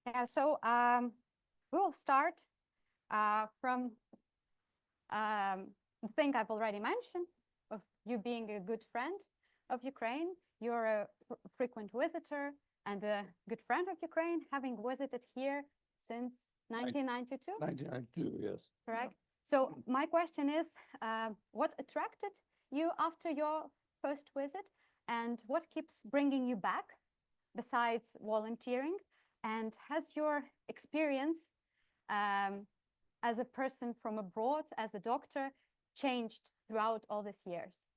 Yeah, so we'll start from the thing I've already mentioned, of you being a good friend of Ukraine. You're a frequent visitor and a good friend of Ukraine, having visited here since 1992? 1992, yes. Correct. So my question is, what attracted you after your first visit, and what keeps bringing you back besides volunteering? And has your experience as a person from abroad, as a doctor, changed throughout all these years?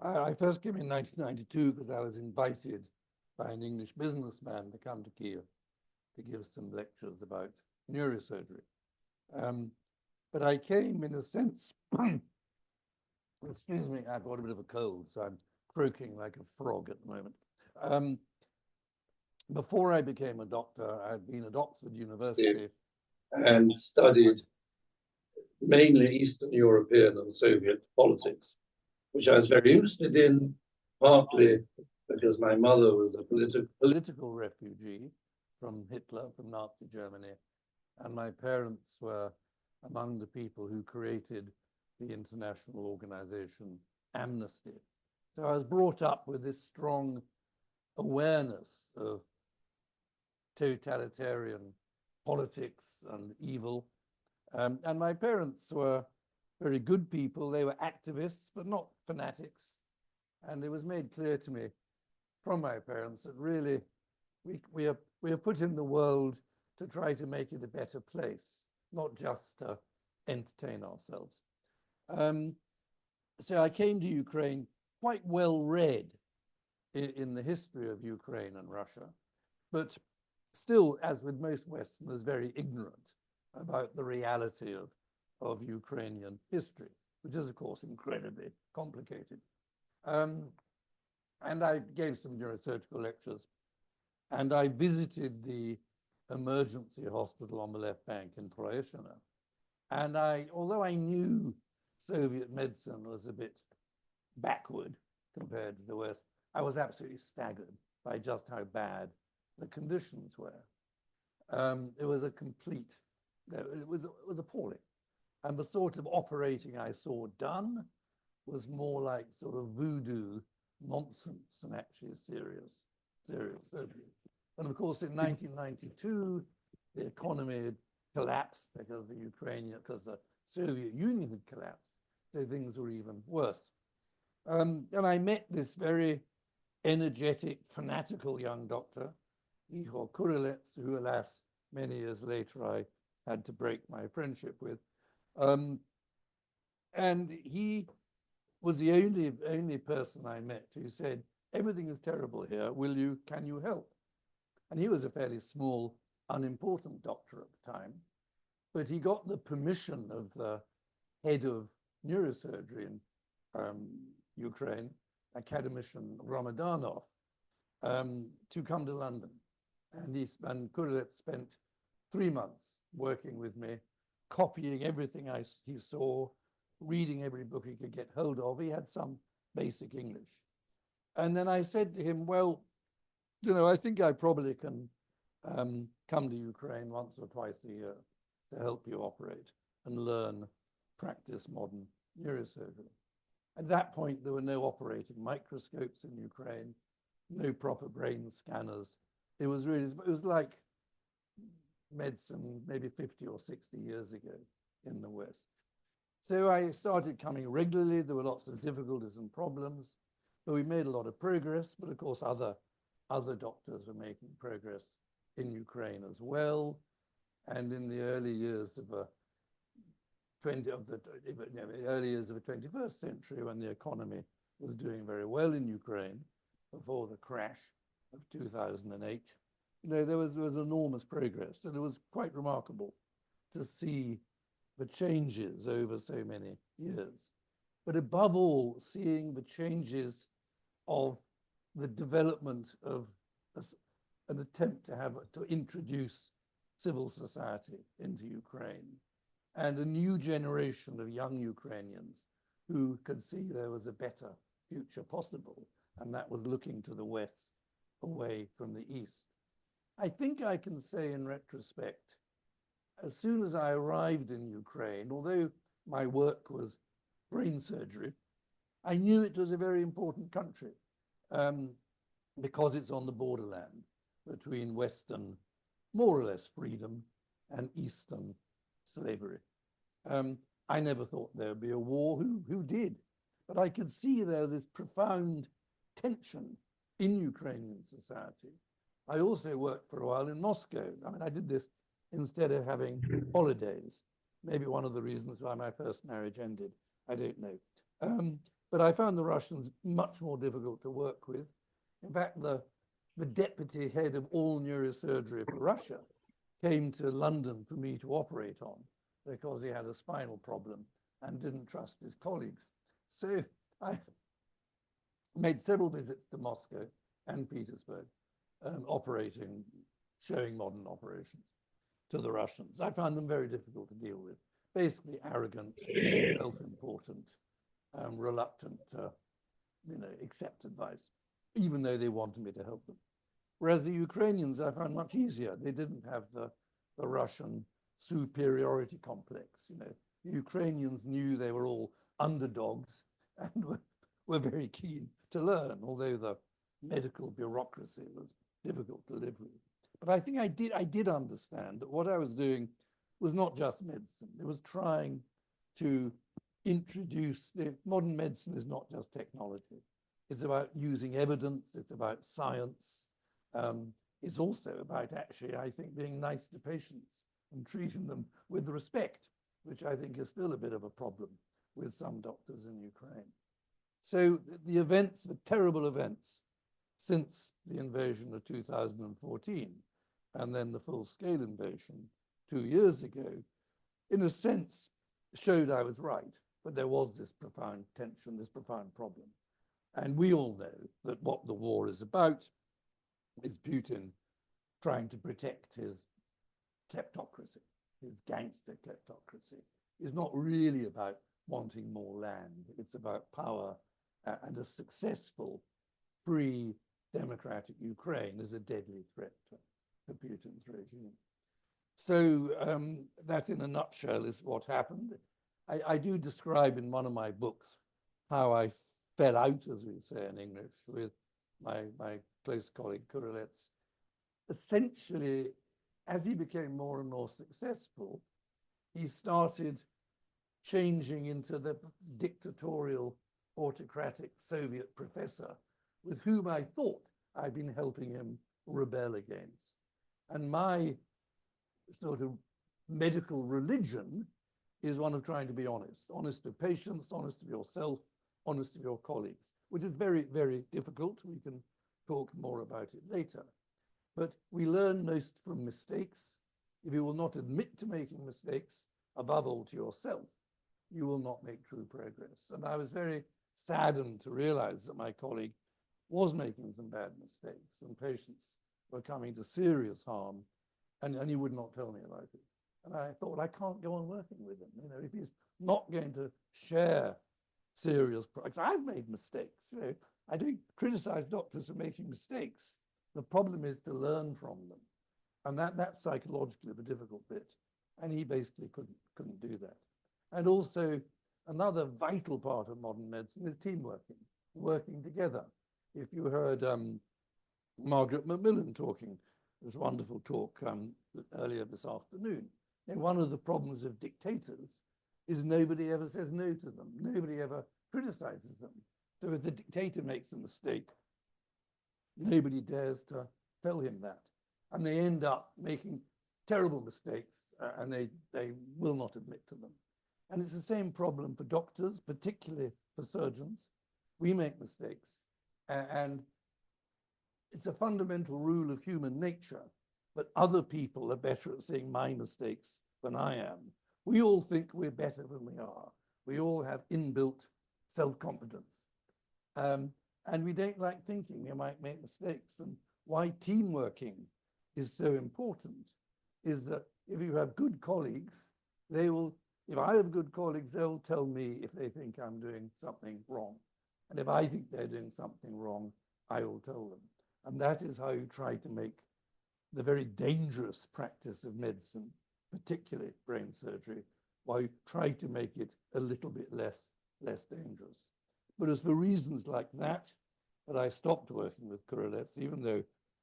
I first came in 1992 because I was invited by an English businessman to come to Kiev to give some lectures about neurosurgery. But I came in a sense, excuse me, I've got a bit of a cold, so I'm croaking like a frog at the moment. Before I became a doctor, I'd been at Oxford University and studied mainly Eastern European and Soviet politics, which I was very interested in, partly because my mother was a political refugee from Hitler, from Nazi Germany, and my parents were among the people who created the international organization Amnesty. So I was brought up with this strong awareness of totalitarian politics and evil. And my parents were very good people. They were activists, but not fanatics. And it was made clear to me from my parents that really we are put in the world to try to make it a better place, not just to entertain ourselves. So I came to Ukraine quite well read in the history of Ukraine and Russia, but still, as with most Westerners, very ignorant about the reality of Ukrainian history, which is, of course, incredibly complicated. And I gave some neurosurgical lectures, and I visited the emergency hospital on the left bank in Troyeshina. And although I knew Soviet medicine was a bit backward compared to the West, I was absolutely staggered by just how bad the conditions were. It was appalling. And the sort of operating I saw done was more like sort of voodoo nonsense than actually serious surgery. And of course, in 1992, the economy had collapsed because the Soviet Union had collapsed, so things were even worse. And I met this very energetic, fanatical young doctor, Ihor Kurelets, who, alas, many years later I had to break my friendship with. And he was the only person I met who said, "Everything is terrible here, can you help?" And he was a fairly small, unimportant doctor at the time, but he got the permission of the head of neurosurgery in Ukraine, academician Ramadanov, to come to London. And Kurelets spent 3 months working with me, copying everything he saw, reading every book he could get hold of. He had some basic English. And then I said to him, well, I think I probably can come to Ukraine once or twice a year to help you operate and practice modern neurosurgery. At that point, there were no operating microscopes in Ukraine, no proper brain scanners. It was like medicine maybe 50 or 60 years ago in the West. So I started coming regularly. There were lots of difficulties and problems, but we made a lot of progress. But of course, other doctors were making progress in Ukraine as well. And in the early years of the 21st century, when the economy was doing very well in Ukraine, before the crash of 2008, there was enormous progress, and it was quite remarkable to see the changes over so many years. But above all, seeing the changes of the development of an attempt to introduce civil society into Ukraine, and a new generation of young Ukrainians who could see there was a better future possible, and that was looking to the West away from the East. I think I can say in retrospect, as soon as I arrived in Ukraine, although my work was brain surgery, I knew it was a very important country because it's on the borderland between Western, more or less, freedom and Eastern slavery. I never thought there would be a war. Who did? But I could see there this profound tension in Ukrainian society. I also worked for a while in Moscow. I mean, I did this instead of having holidays. Maybe one of the reasons why my first marriage ended. I don't know. But I found the Russians much more difficult to work with. In fact, the deputy head of all neurosurgery for Russia came to London for me to operate on because he had a spinal problem and didn't trust his colleagues. So I made several visits to Moscow and Petersburg, operating, showing modern operations to the Russians. I found them very difficult to deal with, basically arrogant, self-important, reluctant to, accept advice, even though they wanted me to help them. Whereas the Ukrainians I found much easier. They didn't have the Russian superiority complex. The Ukrainians knew they were all underdogs and were very keen to learn, although the medical bureaucracy was difficult to live with. But I think I did understand that what I was doing was not just medicine. It was trying to introduce, modern medicine is not just technology. It's about using evidence, it's about science. It's also about actually, I think, being nice to patients and treating them with respect, which I think is still a bit of a problem with some doctors in Ukraine. So the events, the terrible events since the invasion of 2014, and then the full-scale invasion 2 years ago, in a sense, showed I was right, but there was this profound tension, this profound problem. And we all know that what the war is about is Putin trying to protect his kleptocracy, his gangster kleptocracy. It's not really about wanting more land. It's about power, and a successful, free, democratic Ukraine is a deadly threat to Putin's regime. So that, in a nutshell, is what happened. I do describe in one of my books how I fell out, as we say in English, with my close colleague Kurelets. Essentially, as he became more and more successful, he started changing into the dictatorial, autocratic Soviet professor with whom I thought I'd been helping him rebel against. And my sort of medical religion is one of trying to be honest to patients, honest to yourself, honest to your colleagues, which is very, very difficult. We can talk more about it later. But we learn most from mistakes. If you will not admit to making mistakes, above all to yourself, you will not make true progress. And I was very saddened to realize that my colleague was making some bad mistakes and patients were coming to serious harm, and he would not tell me about it. And I thought, I can't go on working with him. If he's not going to share serious problems. I've made mistakes. I don't criticize doctors for making mistakes. The problem is to learn from them. And that's psychologically the difficult bit. And he basically couldn't do that. And also, another vital part of modern medicine is team working together. If you heard Margaret Macmillan talking, this wonderful talk earlier this afternoon, one of the problems of dictators is nobody ever says no to them. Nobody ever criticizes them. So if the dictator makes a mistake, nobody dares to tell him that. And they end up making terrible mistakes, and they will not admit to them. And it's the same problem for doctors, particularly for surgeons. We make mistakes, and it's a fundamental rule of human nature, but other people are better at seeing my mistakes than I am. We all think we're better than we are. We all have inbuilt self-confidence. And we don't like thinking we might make mistakes. And why team working is so important is that if you have good colleagues, if I have good colleagues, they'll tell me if they think I'm doing something wrong. And if I think they're doing something wrong, I will tell them. And that is how you try to make the very dangerous practice of medicine, particularly brain surgery, while you try to make it a little bit less dangerous. But it's for reasons like that that I stopped working with Kurelets, even though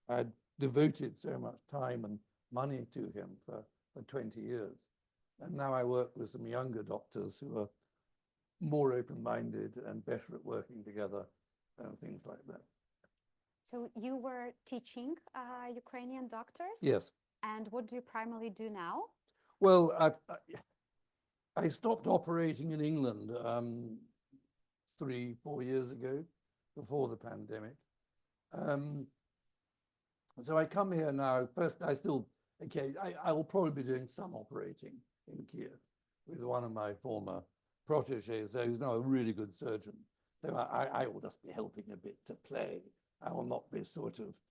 I'd devoted so much time and money to him for 20 years. And now I work with some younger doctors who are more open-minded and better at working together and things like that. So you were teaching Ukrainian doctors? Yes. And what do you primarily do now? Well, I stopped operating in England 3-4 years ago, before the pandemic. So I come here now. First, I will probably be doing some operating in Kiev with one of my former proteges, who's now a really good surgeon. So I will just be helping a bit to play. I will not be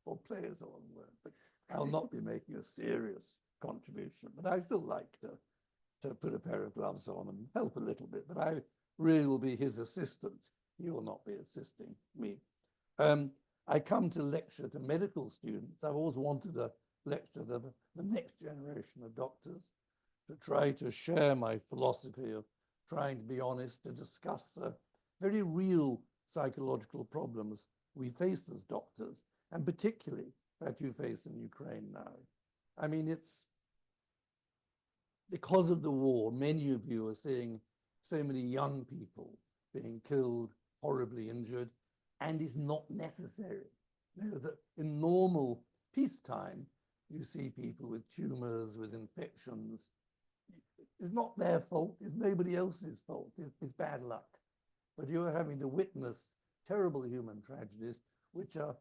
or play is the wrong word, but I will not be making a serious contribution. But I still like to put a pair of gloves on and help a little bit. But I really will be his assistant. He will not be assisting me. I come to lecture to medical students. I've always wanted to lecture to the next generation of doctors, to try to share my philosophy of trying to be honest, to discuss very real psychological problems we face as doctors, and particularly that you face in Ukraine now. I mean, it's because of the war, many of you are seeing so many young people being killed, horribly injured, and it's not necessary. You know, that in normal peacetime, you see people with tumors, with infections. It's not their fault, it's nobody else's fault, it's bad luck. But you're having to witness terrible human tragedies which are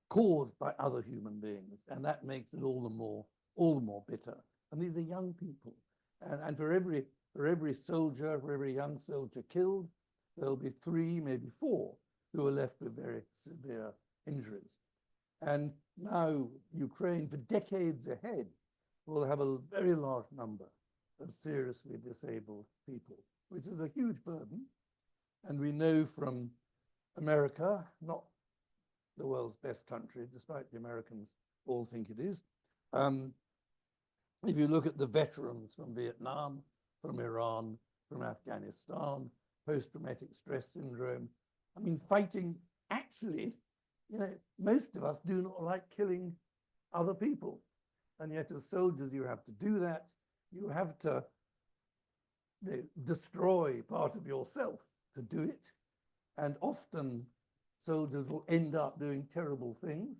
caused by other human beings, and that makes it all the more bitter. And these are young people. And for every soldier, for every young soldier killed, there'll be 3, maybe 4 who are left with very severe injuries. And now Ukraine, for decades ahead, will have a very large number of seriously disabled people, which is a huge burden. And we know from America, not the world's best country, despite the Americans all think it is. If you look at the veterans from Vietnam, from Iran, from Afghanistan, post-traumatic stress syndrome, I mean, fighting, actually, you know, most of us do not like killing other people. And yet as soldiers, you have to do that. You have to destroy part of yourself to do it. And often soldiers will end up doing terrible things,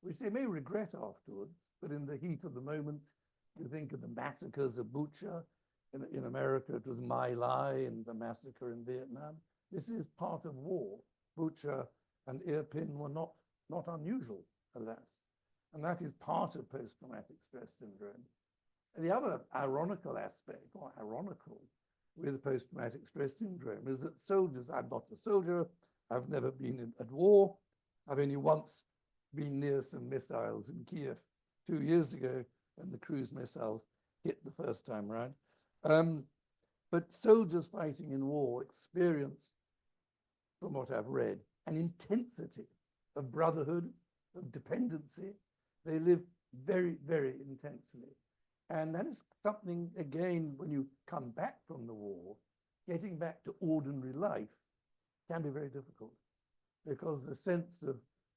which they may regret afterwards, but in the heat of the moment, you think of the massacres of Bucha. In America, it was My Lai and the massacre in Vietnam. This is part of war. Bucha and Irpin were not unusual, alas. And that is part of post-traumatic stress syndrome. And the other ironical aspect, or ironical, with post-traumatic stress syndrome is that soldiers, I'm not a soldier, I've never been at war, I've only once been near some missiles in Kiev 2 years ago when the cruise missiles hit the first time round. But soldiers fighting in war experience, from what I've read, an intensity of brotherhood, of dependency. They live very, very intensely. And that is something, again, when you come back from the war, getting back to ordinary life can be very difficult, because the sense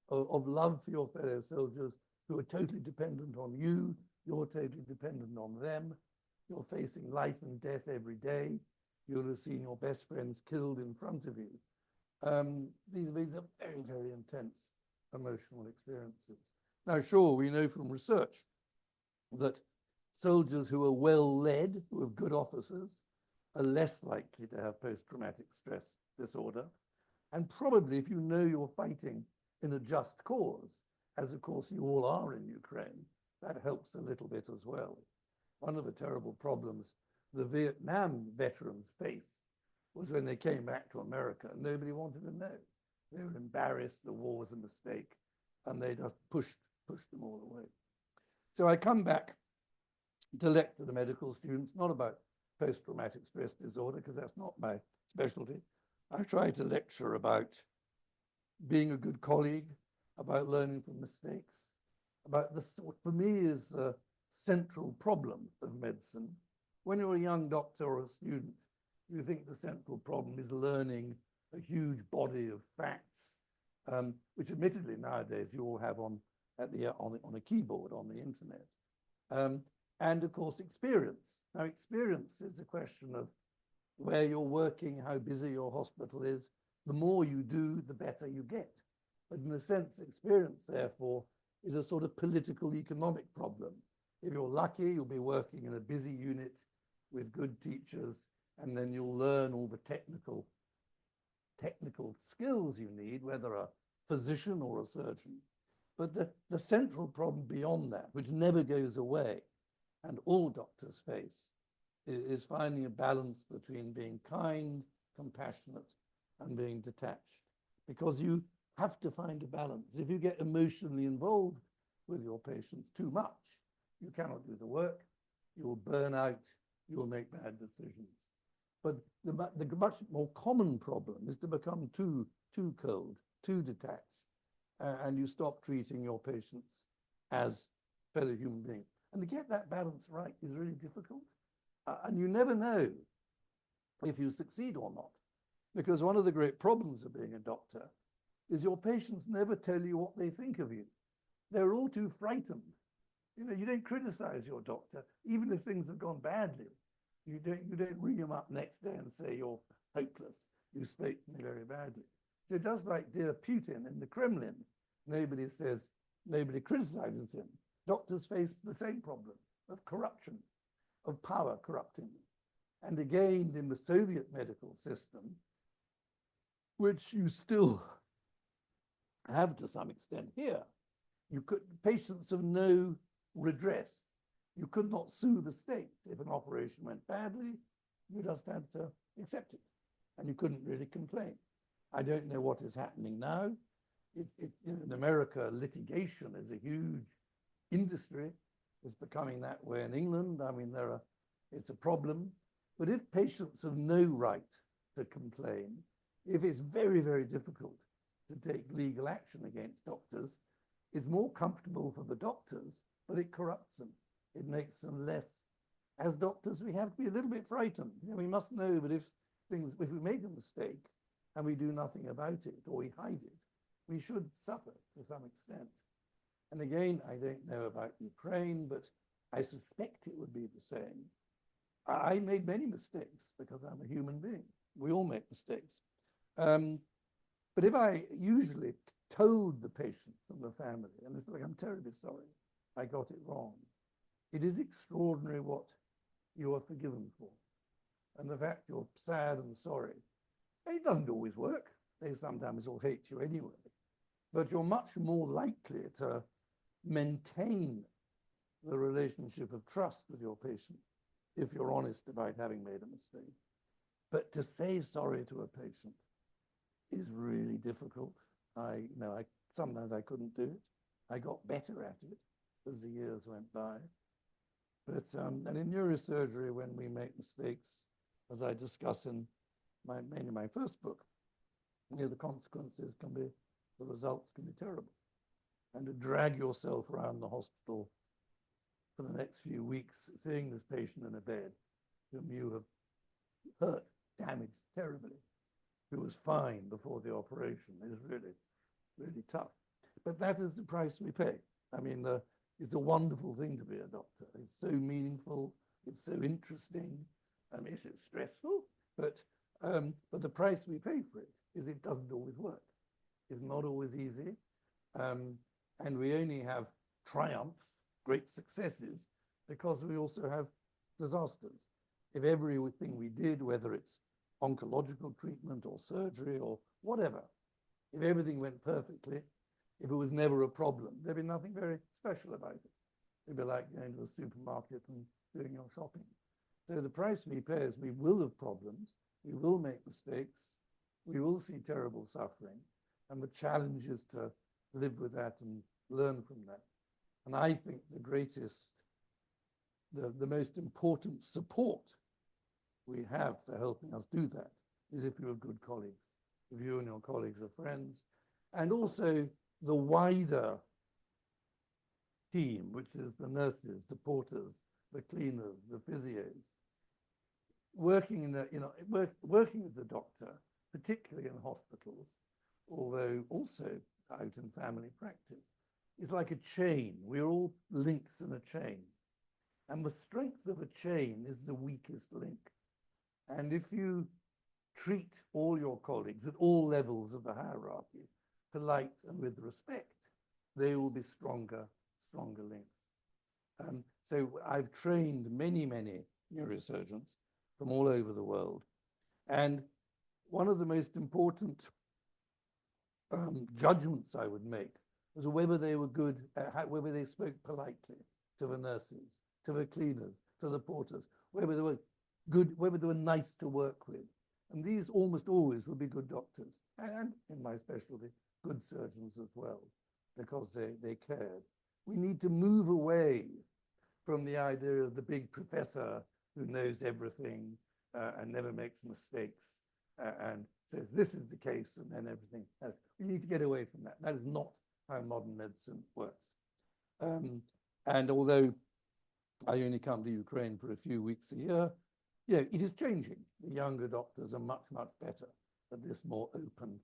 of love for your fellow soldiers who are totally dependent on you, you're totally dependent on them, you're facing life and death every day, you'll have seen your best friends killed in front of you. These are very, very intense emotional experiences. Now, sure, we know from research that soldiers who are well led, who have good officers, are less likely to have post-traumatic stress disorder. And probably if you know you're fighting in a just cause, as of course you all are in Ukraine, that helps a little bit as well. One of the terrible problems the Vietnam veterans faced was when they came back to America, nobody wanted to know. They were embarrassed, the war was a mistake, and they just pushed them all away. So I come back to lecture the medical students, not about post-traumatic stress disorder, because that's not my specialty. I try to lecture about being a good colleague, about learning from mistakes, about this, what for me is the central problem of medicine. When you're a young doctor or a student, you think the central problem is learning a huge body of facts, which admittedly nowadays you all have on a keyboard on the internet. And of course, experience. Now, experience is a question of where you're working, how busy your hospital is. The more you do, the better you get. But in a sense, experience, therefore, is a sort of political economic problem. If you're lucky, you'll be working in a busy unit with good teachers, and then you'll learn all the technical skills you need, whether a physician or a surgeon. But the central problem beyond that, which never goes away, and all doctors face, is finding a balance between being kind, compassionate, and being detached. Because you have to find a balance. If you get emotionally involved with your patients too much, you cannot do the work, you will burn out, you will make bad decisions. But the much more common problem is to become too cold, too detached, and you stop treating your patients as fellow human beings. And to get that balance right is really difficult. And you never know if you succeed or not. Because one of the great problems of being a doctor is your patients never tell you what they think of you. They're all too frightened. You know, you don't criticize your doctor, even if things have gone badly. You don't ring him up next day and say, you're hopeless, you spoke to me very badly. So just like dear Putin in the Kremlin, nobody criticizes him. Doctors face the same problem of corruption, of power corrupting them. And again, in the Soviet medical system, which you still have to some extent here, patients have no redress. You could not sue the state. If an operation went badly, you just had to accept it, and you couldn't really complain. I don't know what is happening now. In America, litigation is a huge industry. It's becoming that way in England. I mean, it's a problem. But if patients have no right to complain, if it's very, very difficult to take legal action against doctors, it's more comfortable for the doctors, but it corrupts them. It makes them less. As doctors, we have to be a little bit frightened. You know, we must know that if we make a mistake and we do nothing about it, or we hide it, we should suffer to some extent. And again, I don't know about Ukraine, but I suspect it would be the same. I made many mistakes because I'm a human being. We all make mistakes. But if I usually told the patient and the family, and it's like, I'm terribly sorry, I got it wrong, it is extraordinary what you are forgiven for. And the fact you're sad and sorry, it doesn't always work. They sometimes will hate you anyway. But you're much more likely to maintain the relationship of trust with your patient if you're honest about having made a mistake. But to say sorry to a patient is really difficult. Sometimes I couldn't do it. I got better at it as the years went by. But and in neurosurgery, when we make mistakes, as I discuss in mainly my first book, the consequences can be, the results can be terrible. And to drag yourself around the hospital for the next few weeks, seeing this patient in a bed whom you have hurt, damaged terribly, who was fine before the operation, is really, really tough. But that is the price we pay. I mean, it's a wonderful thing to be a doctor. It's so meaningful. It's so interesting. Yes, it's stressful, but the price we pay for it is it doesn't always work. It's not always easy. And we only have triumphs, great successes, because we also have disasters. If everything we did, whether it's oncological treatment or surgery or whatever, if everything went perfectly, if it was never a problem, there'd be nothing very special about it. It'd be like going to a supermarket and doing your shopping. So the price we pay is we will have problems, we will make mistakes, we will see terrible suffering, and the challenge is to live with that and learn from that. And I think the greatest, the most important support we have for helping us do that is if you have good colleagues, if you and your colleagues are friends, and also the wider team, which is the nurses, the porters, the cleaners, the physios, working in working with the doctor, particularly in hospitals, although also out in family practice, is like a chain. We're all links in a chain. And the strength of a chain is the weakest link. And if you treat all your colleagues at all levels of the hierarchy, polite and with respect, they will be stronger links. So I've trained many neurosurgeons from all over the world. And one of the most important judgments I would make was whether they were good, whether they spoke politely to the nurses, to the cleaners, to the porters, whether they were good, whether they were nice to work with. And these almost always would be good doctors, and in my specialty, good surgeons as well, because they cared. We need to move away from the idea of the big professor who knows everything and never makes mistakes and says, this is the case, and then everything else. We need to get away from that. That is not how modern medicine works. And although I only come to Ukraine for a few weeks a year, it is changing. The younger doctors are much better at this more open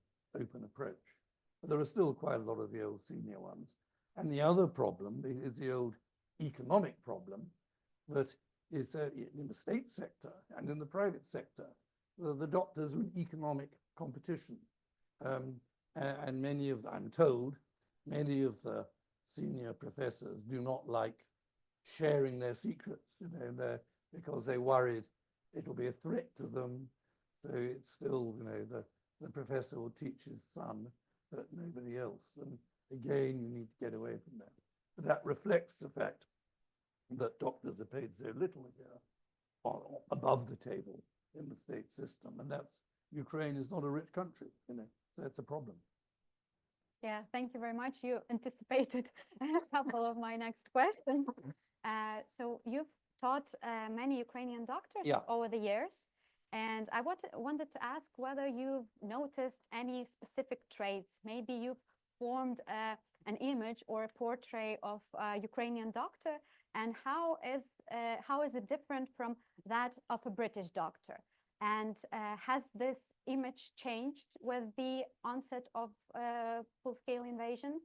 approach. But there are still quite a lot of the old senior ones. And the other problem is the old economic problem that is in the state sector and in the private sector. The doctors are in economic competition. And many of, I'm told, many of the senior professors do not like sharing their secrets, because they're worried it'll be a threat to them. So it's still, the professor will teach his son, but nobody else. And again, you need to get away from that. But that reflects the fact that doctors are paid so little here, above the table in the state system. And that's, Ukraine is not a rich country, so that's a problem. Yeah, thank you very much. You anticipated a couple of my next questions. So you've taught many Ukrainian doctors over the years. And I wanted to ask whether you've noticed any specific traits. Maybe you've formed an image or a portrait of a Ukrainian doctor, and how is it different from that of a British doctor? And has this image changed with the onset of full-scale invasion?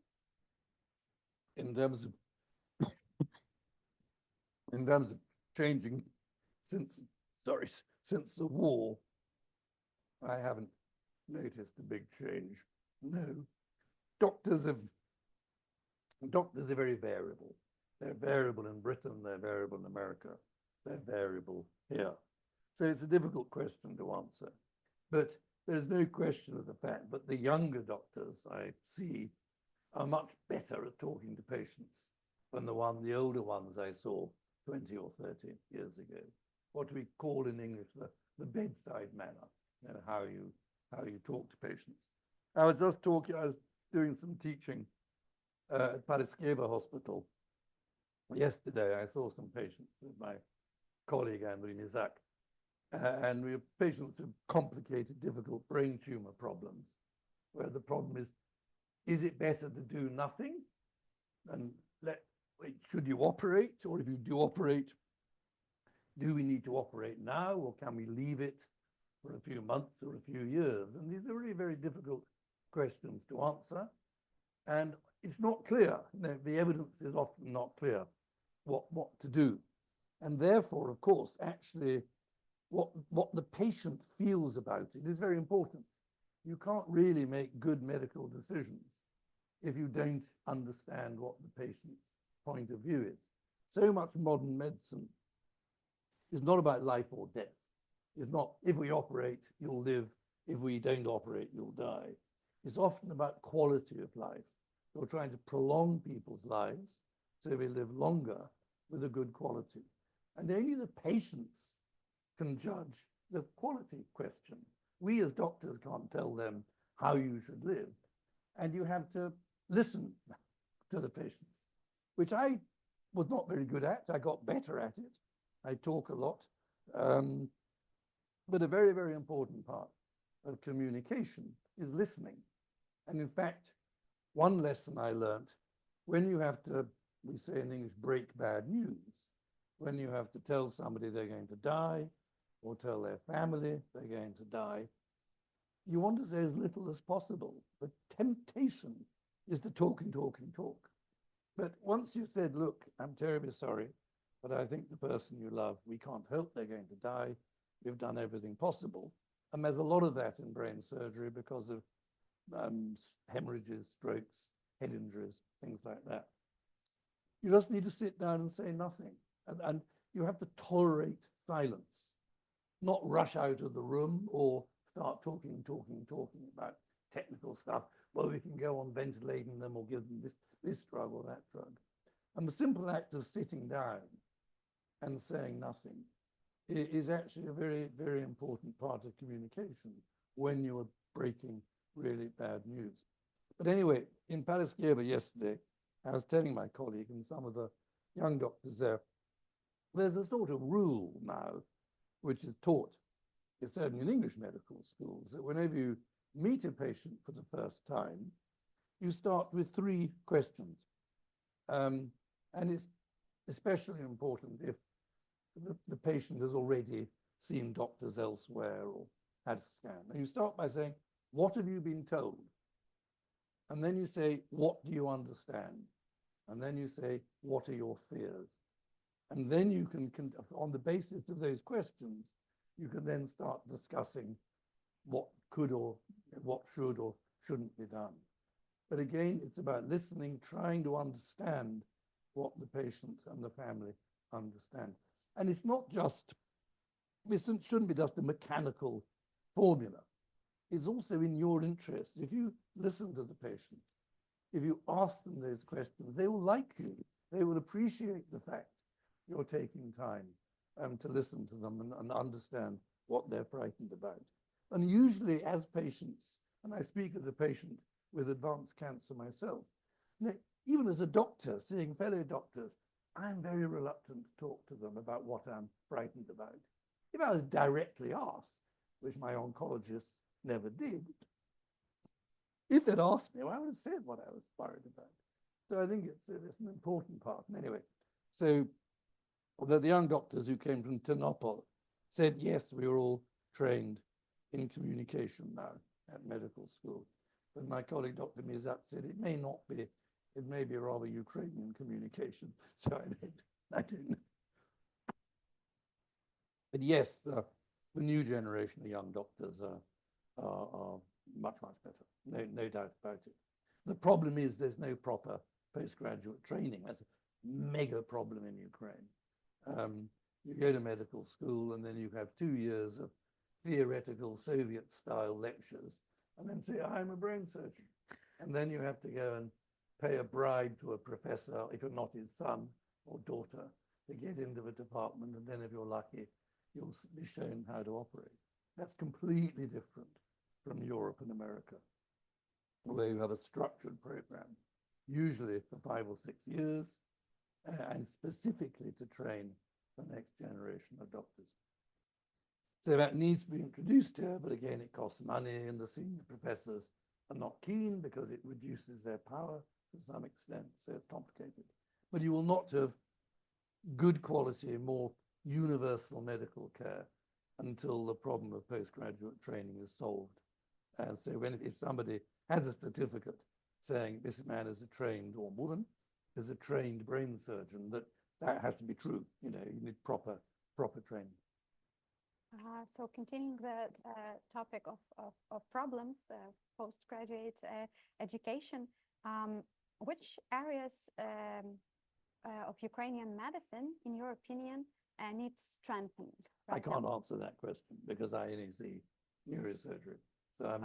In terms of changing since the war, I haven't noticed a big change. No, doctors are very variable. They're variable in Britain, they're variable in America, they're variable here. So it's a difficult question to answer. But there's no question of the fact that the younger doctors I see are much better at talking to patients than the older ones I saw 20 or 30 years ago. What we call in English the bedside manner, how you talk to patients. I was doing some teaching at Paryskeva Hospital yesterday. I saw some patients with my colleague Gennry Marsz, and we have patients with complicated, difficult brain tumor problems, where the problem is it better to do nothing and should you operate, or if you do operate, do we need to operate now, or can we leave it for a few months or a few years? And these are really very difficult questions to answer. And it's not clear. The evidence is often not clear what to do. And therefore, of course, actually, what the patient feels about it is very important. You can't really make good medical decisions if you don't understand what the patient's point of view is. So much modern medicine is not about life or death. It's not, if we operate, you'll live. If we don't operate, you'll die. It's often about quality of life. You're trying to prolong people's lives so they live longer with a good quality. And only the patients can judge the quality question. We as doctors can't tell them how you should live. And you have to listen to the patients, which I was not very good at. I got better at it. I talk a lot. But a very, very important part of communication is listening. And in fact, one lesson I learned, when you have to we say in English, break bad news. When you have to tell somebody they're going to die or tell their family they're going to die, you want to say as little as possible. The temptation is to talk and talk and talk. But once you've said, look, I'm terribly sorry, but I think the person you love, we can't help, they're going to die. We've done everything possible. And there's a lot of that in brain surgery because of hemorrhages, strokes, head injuries, things like that. You just need to sit down and say nothing. And you have to tolerate silence, not rush out of the room or start talking about technical stuff. Well, we can go on ventilating them or give them this drug or that drug. And the simple act of sitting down and saying nothing is actually a very, very important part of communication when you are breaking really bad news. But anyway, in Palaskieva yesterday, I was telling my colleague and some of the young doctors there, there's a sort of rule now which is taught, it's certainly in English medical schools, that whenever you meet a patient for the first time, you start with 3 questions. And it's especially important if the patient has already seen doctors elsewhere or had a scan. And you start by saying, what have you been told? And then you say, what do you understand? And then you say, what are your fears? And then you can, on the basis of those questions, you can then start discussing what could or what should or shouldn't be done. But again, it's about listening, trying to understand what the patient and the family understand. And it's not just, this shouldn't be just a mechanical formula. It's also in your interest. If you listen to the patient, if you ask them those questions, they will like you. They will appreciate the fact you're taking time to listen to them and understand what they're frightened about. And usually as patients, and I speak as a patient with advanced cancer myself, even as a doctor, seeing fellow doctors, I'm very reluctant to talk to them about what I'm frightened about. If I was directly asked, which my oncologists never did, if they'd asked me, well, I would have said what I was worried about. So I think it's an important part. And anyway, so the young doctors who came from Ternopil said, yes, we were all trained in communication now at medical school. But my colleague, Dr. Mizat, said it may not be, it may be rather Ukrainian communication. So I don't know. But yes, the new generation of young doctors are much, much better. No doubt about it. The problem is there's no proper postgraduate training. That's a mega problem in Ukraine. You go to medical school and then you have 2 years of theoretical Soviet-style lectures and then say, I'm a brain surgeon. And then you have to go and pay a bribe to a professor, if you're not his son or daughter, to get into the department. And then if you're lucky, you'll be shown how to operate. That's completely different from Europe and America, where you have a structured program, usually for 5 or 6 years, and specifically to train the next generation of doctors. So that needs to be introduced here, but again, it costs money, and the senior professors are not keen because it reduces their power to some extent, so it's complicated. But you will not have good quality, more universal medical care until the problem of postgraduate training is solved. And so if somebody has a certificate saying this man is a trained, or woman is a trained brain surgeon, that has to be true. You need proper training. So continuing the topic of problems, postgraduate education, which areas of Ukrainian medicine, in your opinion, needs strengthening? I can't answer that question because I only see neurosurgery. So I'm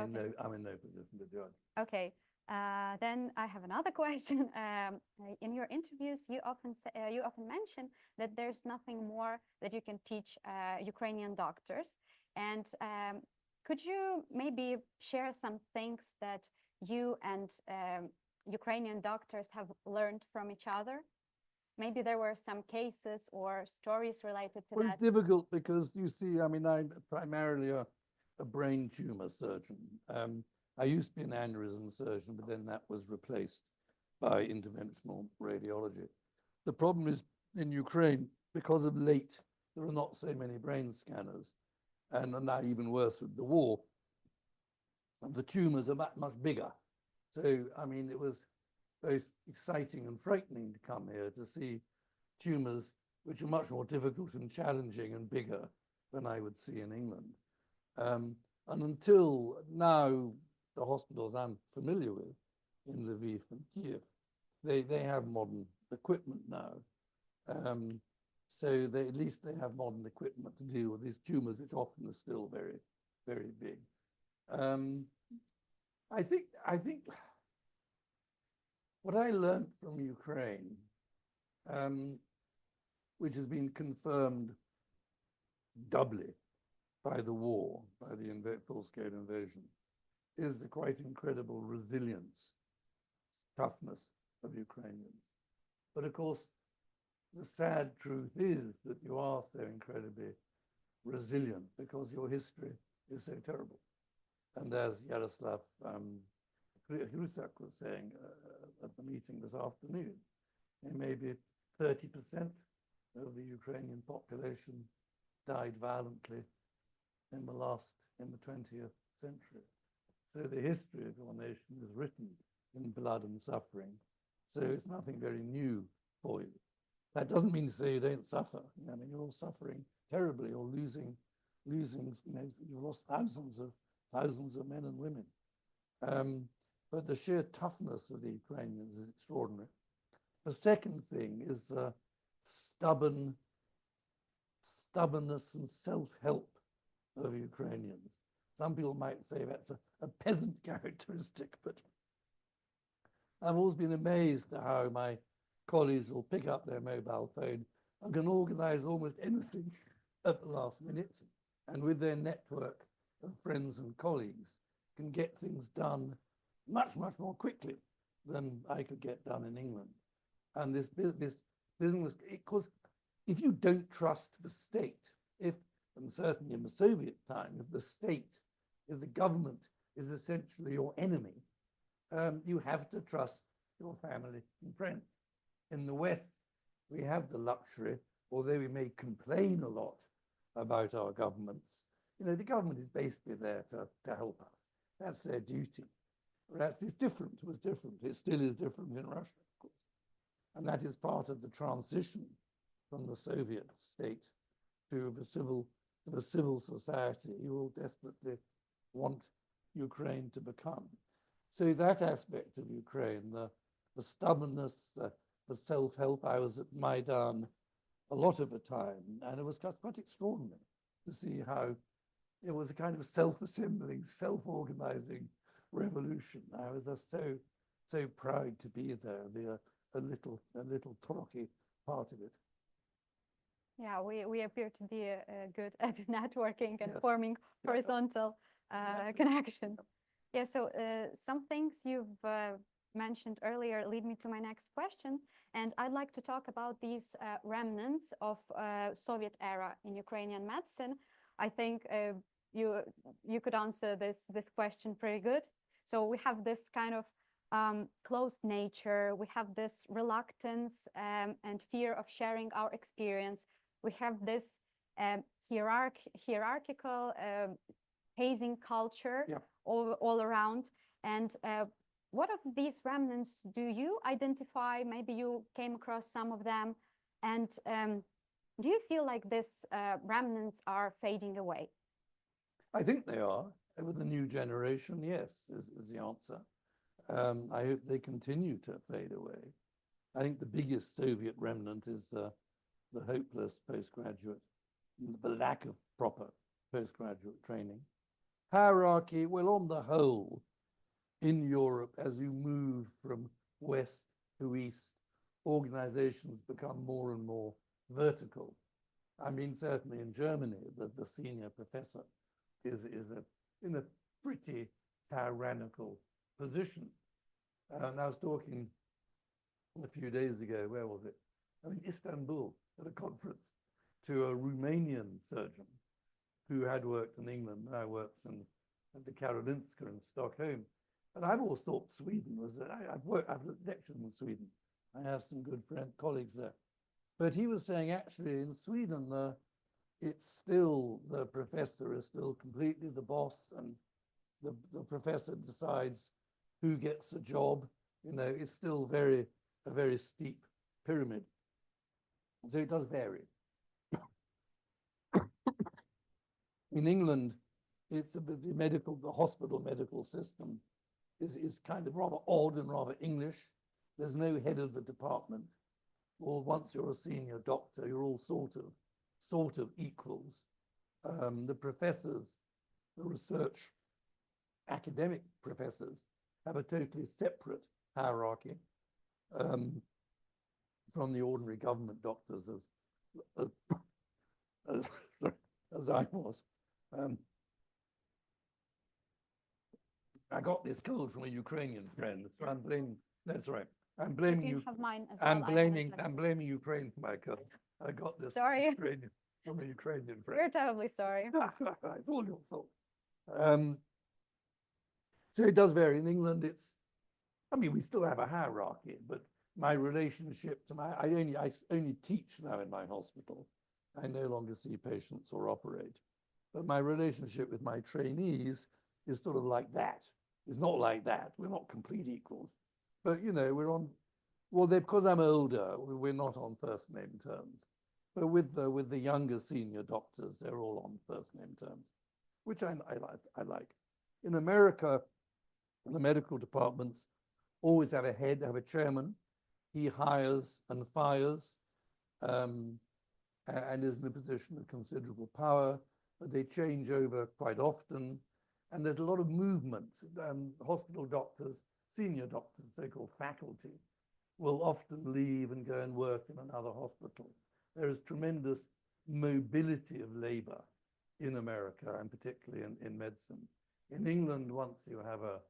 in no position to judge. Okay. Then I have another question. In your interviews, you often mention that there's nothing more that you can teach Ukrainian doctors. And could you maybe share some things that you and Ukrainian doctors have learned from each other? Maybe there were some cases or stories related to that. It's difficult because you see, I'm primarily a brain tumor surgeon. I used to be an aneurysm surgeon, but then that was replaced by interventional radiology. The problem is in Ukraine, because of late, there are not so many brain scanners. And now even worse with the war, the tumors are much bigger. So, I mean, it was both exciting and frightening to come here to see tumors which are much more difficult and challenging and bigger than I would see in England. And until now, the hospitals I'm familiar with in Lviv and Kiev, they have modern equipment now. So at least they have modern equipment to deal with these tumors, which often are still very, very big. I think what I learned from Ukraine, which has been confirmed doubly by the war, by the full-scale invasion, is the quite incredible resilience, toughness of Ukrainians. But of course, the sad truth is that you are so incredibly resilient because your history is so terrible. And as Yaroslav Hrusak was saying at the meeting this afternoon, maybe 30% of the Ukrainian population died violently in the 20th century. So the history of your nation is written in blood and suffering. So it's nothing very new for you. That doesn't mean to say you don't suffer. I mean, you're all suffering terribly. You're losing, you've lost thousands of men and women. But the sheer toughness of the Ukrainians is extraordinary. The second thing is stubbornness and self-help of Ukrainians. Some people might say that's a peasant characteristic, but I've always been amazed at how my colleagues will pick up their mobile phone and can organize almost anything at the last minute, and with their network of friends and colleagues can get things done much, much more quickly than I could get done in England. And this business, because if you don't trust the state, and certainly in the Soviet time, if the government is essentially your enemy, you have to trust your family and friends. In the West, we have the luxury, although we may complain a lot about our governments, the government is basically there to help us. That's their duty. Whereas it's different, it was different. It still is different in Russia, of course. And that is part of the transition from the Soviet state to the civil society you all desperately want Ukraine to become. So that aspect of Ukraine, the stubbornness, the self-help, I was at Maidan a lot of the time, and it was quite extraordinary to see how it was a kind of self-assembling, self-organizing revolution. I was just so proud to be there, be a little trocky part of it. Yeah, we appear to be good at networking and Yes. forming horizontal connections. Yeah, so some things you've mentioned earlier lead me to my next question, and I'd like to talk about these remnants of Soviet era in Ukrainian medicine. I think you could answer this question pretty good. So we have this kind of closed nature, we have this reluctance and fear of sharing our experience. We have this hierarchical hazing culture all around. And what of these remnants do you identify? Maybe you came across some of them. And do you feel like these remnants are fading away? I think they are. With the new generation, yes, is the answer. I hope they continue to fade away. I think the biggest Soviet remnant is the hopeless postgraduate, the lack of proper postgraduate training. Hierarchy, well, on the whole, in Europe, as you move from west to east, organizations become more and more vertical. I mean, certainly in Germany, the senior professor is in a pretty tyrannical position. And I was talking a few days ago, where was it? In Istanbul, at a conference, to a Romanian surgeon who had worked in England, now works at the Karolinska in Stockholm. And I've always thought Sweden was, I've lectured in Sweden. I have some good colleagues there. But he was saying actually in Sweden, it's still, the professor is still completely the boss, and the professor decides who gets the job. You know, it's still a very steep pyramid. So it does vary. In England, it's the hospital medical system is kind of rather odd and rather English. There's no head of the department. Well, once you're a senior doctor, you're all sort of equals. The professors, the research academic professors, have a totally separate hierarchy from the ordinary government doctors, as I was. I got this cold from a Ukrainian friend, so I'm blaming. That's right. I'm blaming you. Have mine as well. I'm blaming Ukraine for my cold. I got this Sorry. from a Ukrainian friend. We're terribly sorry. It's all your fault. So it does vary. In England, I mean, we still have a hierarchy, but my relationship to I only teach now in my hospital. I no longer see patients or operate. But my relationship with my trainees is sort of like that. It's not like that. We're not complete equals. But, you know, we're on, well, because I'm older, we're not on first name terms. But with the younger senior doctors, they're all on first name terms, which I like. In America, the medical departments always have a head, have a chairman. He hires and fires and is in a position of considerable power. But they change over quite often. And there's a lot of movement. Hospital doctors, senior doctors, so-called faculty, will often leave and go and work in another hospital. There is tremendous mobility of labor in America, and particularly in medicine. In England, once you have a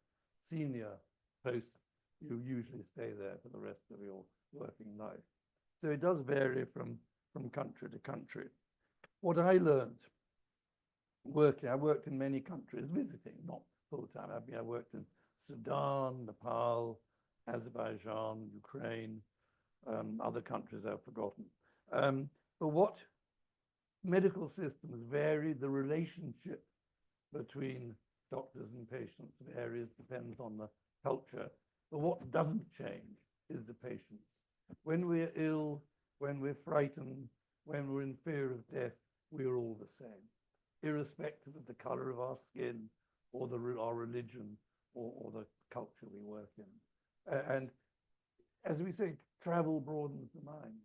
senior post, you usually stay there for the rest of your working life. So it does vary from country to country. What I learned working, I worked in many countries, visiting, not full-time. I worked in Sudan, Nepal, Azerbaijan, Ukraine, other countries I've forgotten. But what medical systems vary, the relationship between doctors and patients varies, depends on the culture. But what doesn't change is the patients. When we're ill, when we're frightened, when we're in fear of death, we're all the same, irrespective of the color of our skin or our religion or the culture we work in. And as we say, travel broadens the mind.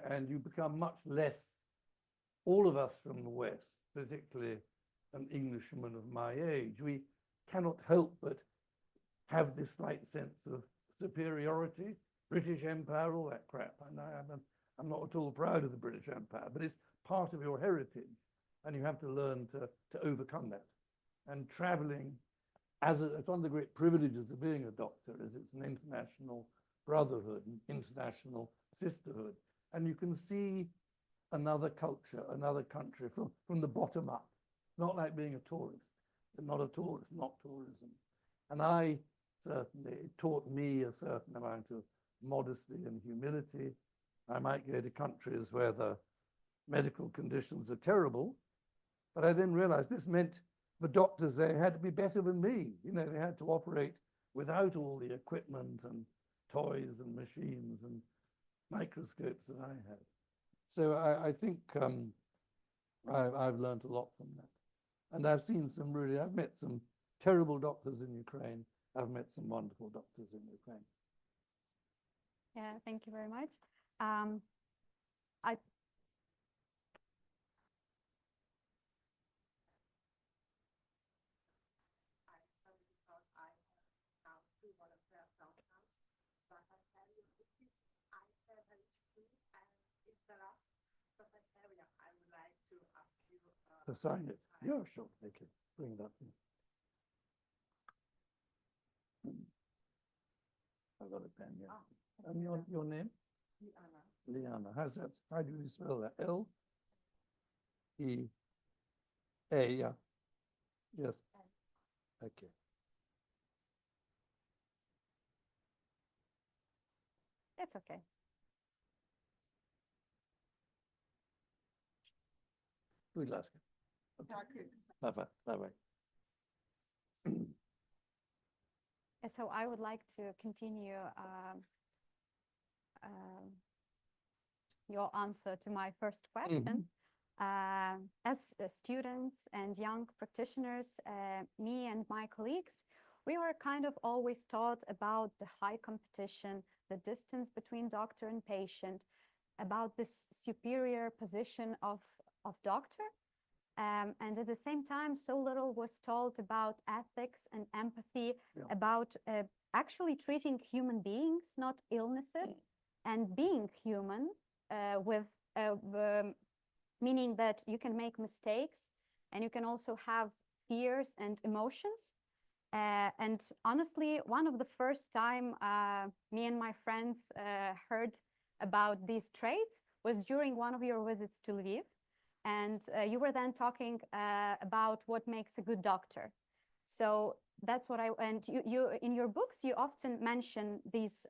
And you become much less, all of us from the West, particularly an Englishman of my age, we cannot help but have this slight sense of superiority, British Empire, all that crap. And I'm not at all proud of the British Empire, but it's part of your heritage, and you have to learn to overcome that. And traveling, it's one of the great privileges of being a doctor, is it's an international brotherhood, an international sisterhood. And you can see another culture, another country from the bottom up. Not like being a tourist, but not a tourist, not tourism. And it taught me a certain amount of modesty and humility. I might go to countries where the medical conditions are terrible, but I then realized this meant the doctors there had to be better than me. You know, they had to operate without all the equipment and toys and machines and microscopes that I had. So I think I've learned a lot from that. And I've met some terrible doctors in Ukraine. I've met some wonderful doctors in Ukraine. Yeah, thank you very much. To sign it. Yeah, sure. Thank you. Bring it up. I've got a pen, yeah. And your name? Liana. How do you spell that? L-E-A, yeah. Yes. Okay. It's okay. Будь ласка. Давай. So I would like to continue your answer to my first question. As students and young practitioners, me and my colleagues, we were kind of always taught about the high competition, the distance between doctor and patient, about this superior position of doctor. And at the same time, so little was told about ethics and empathy, about actually treating human beings, not illnesses, and being human with meaning that you can make mistakes and you can also have fears and emotions. And honestly, one of the first time me and my friends heard about these traits was during one of your visits to Lviv. And you were then talking about what makes a good doctor. So that's what and you in your books, you often mention these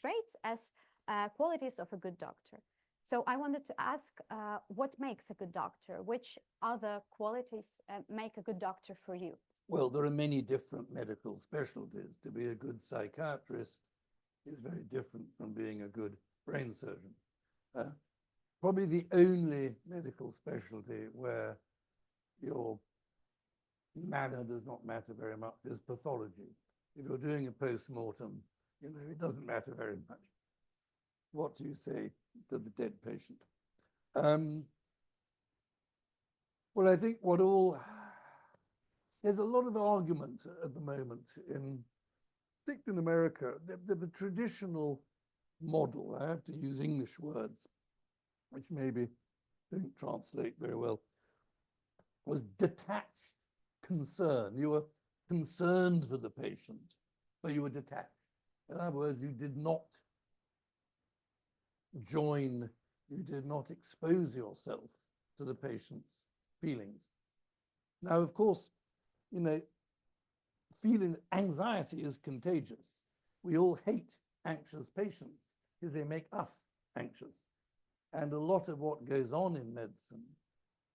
traits as qualities of a good doctor. So I wanted to ask, what makes a good doctor? Which other qualities make a good doctor for you? Well, there are many different medical specialties. To be a good psychiatrist is very different from being a good brain surgeon. Probably the only medical specialty where your manner does not matter very much is pathology. If you're doing a post-mortem, you know, it doesn't matter very much. What do you say to the dead patient? Well, I think there's a lot of argument at the moment particularly in America, the traditional model, I have to use English words, which maybe don't translate very well, was detached concern. You were concerned for the patient, but you were detached. In other words, you did not join, you did not expose yourself to the patient's feelings. Now, of course, you know, anxiety is contagious. We all hate anxious patients because they make us anxious. And a lot of what goes on in medicine,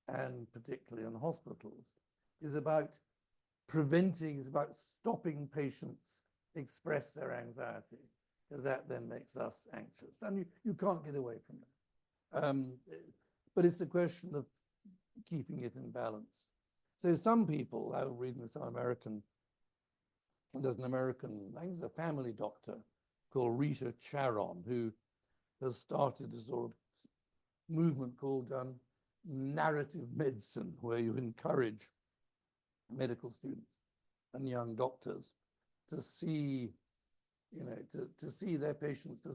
and particularly in hospitals, is about stopping patients express their anxiety, because that then makes us anxious. And you can't get away from that. But it's a question of keeping it in balance. So some people, I was reading there's an American, I think it's a family doctor called Rita Charon, who has started a sort of movement called narrative medicine, where you encourage medical students and young doctors to see, you know, to see their patients, to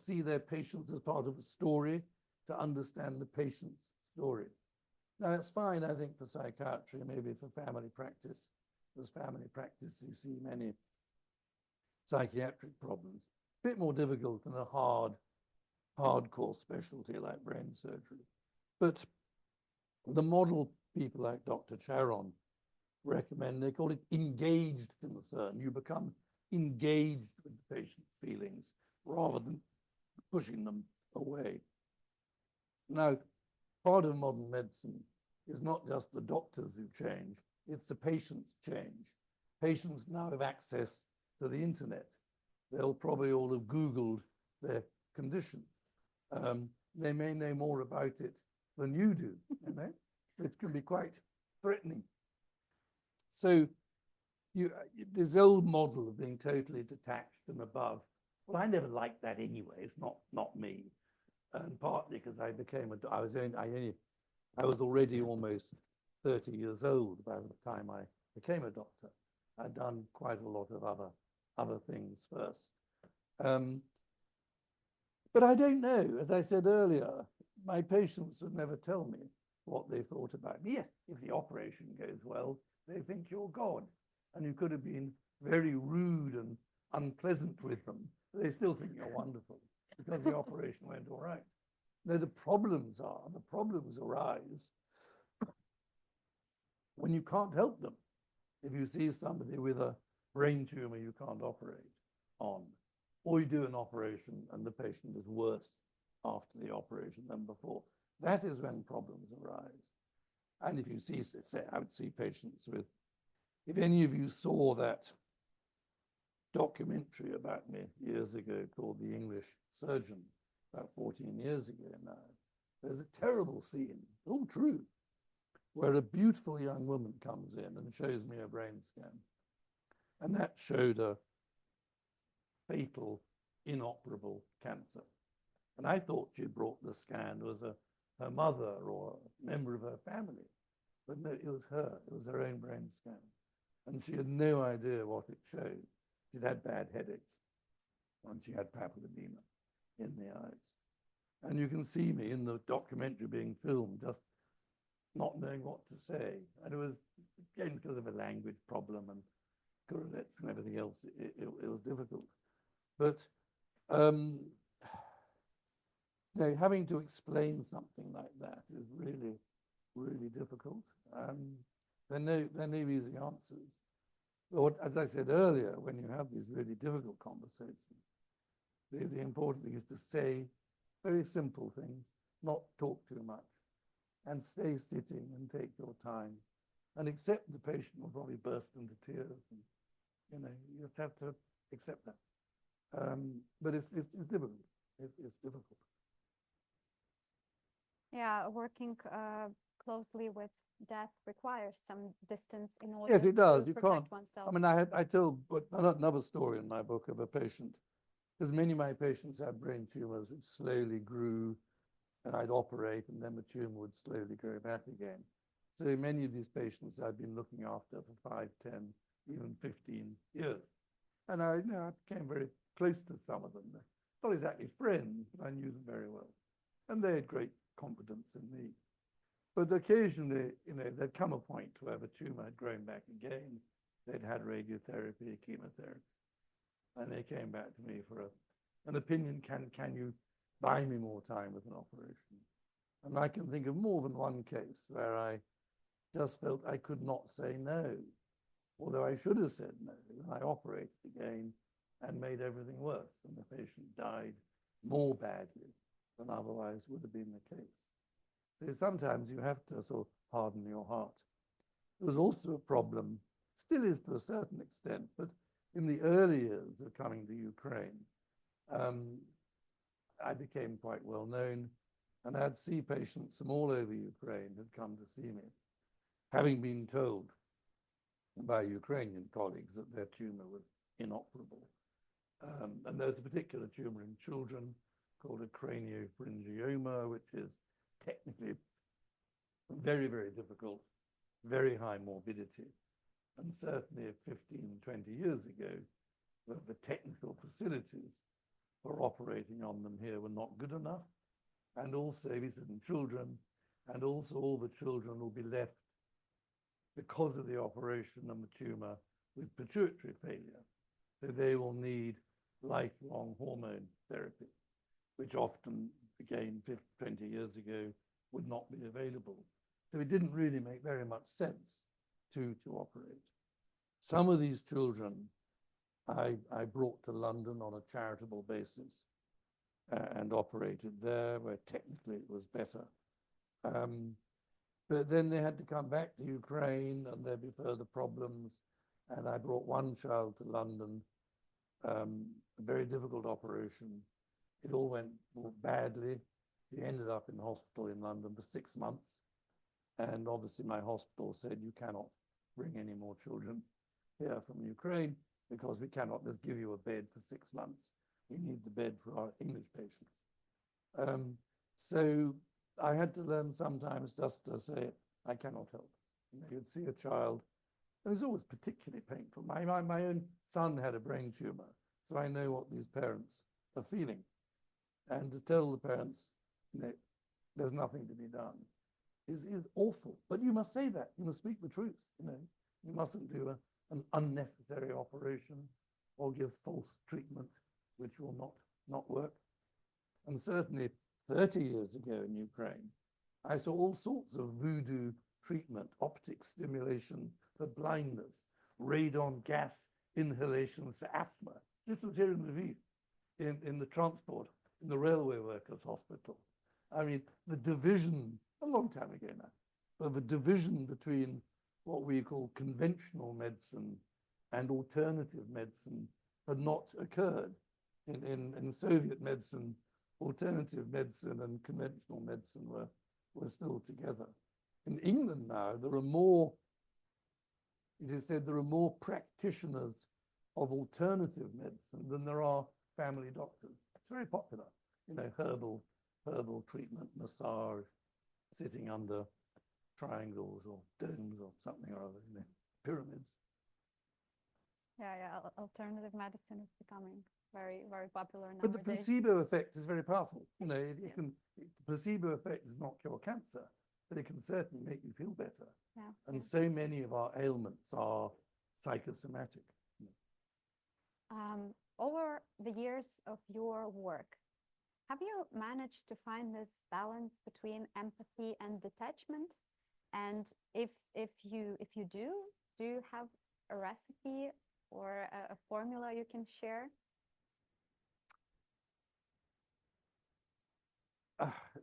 see their patients as part of a story, to understand the patient's story. Now, it's fine, I think, for psychiatry, maybe for family practice. As family practice, you see many psychiatric problems. A bit more difficult than a hardcore specialty like brain surgery. But the model people like Dr. Charon recommend, they call it engaged concern. You become engaged with the patient's feelings rather than pushing them away. Now, part of modern medicine is not just the doctors who change, it's the patients change. Patients now have access to the internet. They'll probably all have Googled their condition. They may know more about it than you do, you know? It can be quite threatening. So this old model of being totally detached and above, well, I never liked that anyway. It's not me. And partly because I was already almost 30 years old by the time I became a doctor. I'd done quite a lot of other things first. But I don't know, as I said earlier, my patients would never tell me what they thought about me. Yes, if the operation goes well, they think you're God. And you could have been very rude and unpleasant with them. They still think you're wonderful because the operation went all right. No, the problems arise when you can't help them. If you see somebody with a brain tumor you can't operate on, or you do an operation and the patient is worse after the operation than before. That is when problems arise. And if you see, say, I would see patients with, if any of you saw that documentary about me years ago called The English Surgeon, about 14 years ago now, there's a terrible scene, all true, where a beautiful young woman comes in and shows me a brain scan. And that showed a fatal, inoperable cancer. And I thought she brought the scan was her mother or a member of her family. But no, it was her. It was her own brain scan. And she had no idea what it showed. She'd had bad headaches, and she had papilledema in the eyes. And you can see me in the documentary being filmed, just not knowing what to say. And it was, again, because of a language problem and correlates and everything else, it was difficult. But you know, having to explain something like that is really, really difficult. There are no easy answers. But as I said earlier, when you have these really difficult conversations, the important thing is to say very simple things, not talk too much, and stay sitting and take your time, and accept the patient will probably burst into tears. And, you know, you just have to accept that. But it's difficult. It's difficult. Yeah, working closely with death requires some distance in order Yes, it does. to You protect can't. oneself. I mean, I tell another story in my book of a patient, because many of my patients have brain tumors which slowly grew, and I'd operate, and then the tumor would slowly grow back again. So many of these patients I've been looking after for 5, 10, even 15 years. And I became very close to some of them. Not exactly friends, but I knew them very well. And they had great confidence in me. But occasionally, you know, there'd come a point where the tumor had grown back again. They'd had radiotherapy, chemotherapy. And they came back to me for an opinion, can you buy me more time with an operation? And I can think of more than one case where I just felt I could not say no, although I should have said no. And I operated again and made everything worse, and the patient died more badly than otherwise would have been the case. So sometimes you have to sort of harden your heart. There was also a problem, still is to a certain extent, but in the early years of coming to Ukraine, I became quite well known, and I'd see patients from all over Ukraine had come to see me, having been told by Ukrainian colleagues that their tumor was inoperable. And there's a particular tumor in children called a craniopharyngioma, which is technically very, very difficult, very high morbidity. And certainly 15, 20 years ago, the technical facilities for operating on them here were not good enough. And also, this is in children, and also all the children will be left because of the operation and the tumor with pituitary failure. So they will need lifelong hormone therapy, which often, again, 20 years ago, would not be available. So it didn't really make very much sense to operate. Some of these children I brought to London on a charitable basis and operated there, where technically it was better. But then they had to come back to Ukraine, and there'd be further problems. And I brought one child to London, a very difficult operation. It all went badly. He ended up in hospital in London for 6 months. And obviously my hospital said, you cannot bring any more children here from Ukraine, because we cannot just give you a bed for 6 months. We need the bed for our English patients. So I had to learn sometimes just to say, I cannot help. You know, you'd see a child, it was always particularly painful. My own son had a brain tumor, so I know what these parents are feeling. And to tell the parents, you know, there's nothing to be done is awful. But you must say that. You must speak the truth. You know, you mustn't do an unnecessary operation or give false treatment, which will not work. And certainly 30 years ago in Ukraine, I saw all sorts of voodoo treatment, optic stimulation for blindness, radon gas inhalations for asthma. This was here in Lviv. in the transport, in the railway workers' hospital. I mean, the division, a long time ago now, but the division between what we call conventional medicine and alternative medicine had not occurred. In Soviet medicine, alternative medicine and conventional medicine were still together. In England now, there are more, it is said, there are more practitioners of alternative medicine than there are family doctors. It's very popular, you know, herbal treatment, massage, sitting under triangles or domes or something or other, you know, pyramids. Yeah, alternative medicine is becoming very, very popular nowadays. But the placebo effect is very powerful. You know, the placebo effect does not cure cancer, but it can certainly make you feel better. Yeah. And so many of our ailments are psychosomatic. Over the years of your work, have you managed to find this balance between empathy and detachment? And if you do you have a recipe or a formula you can share?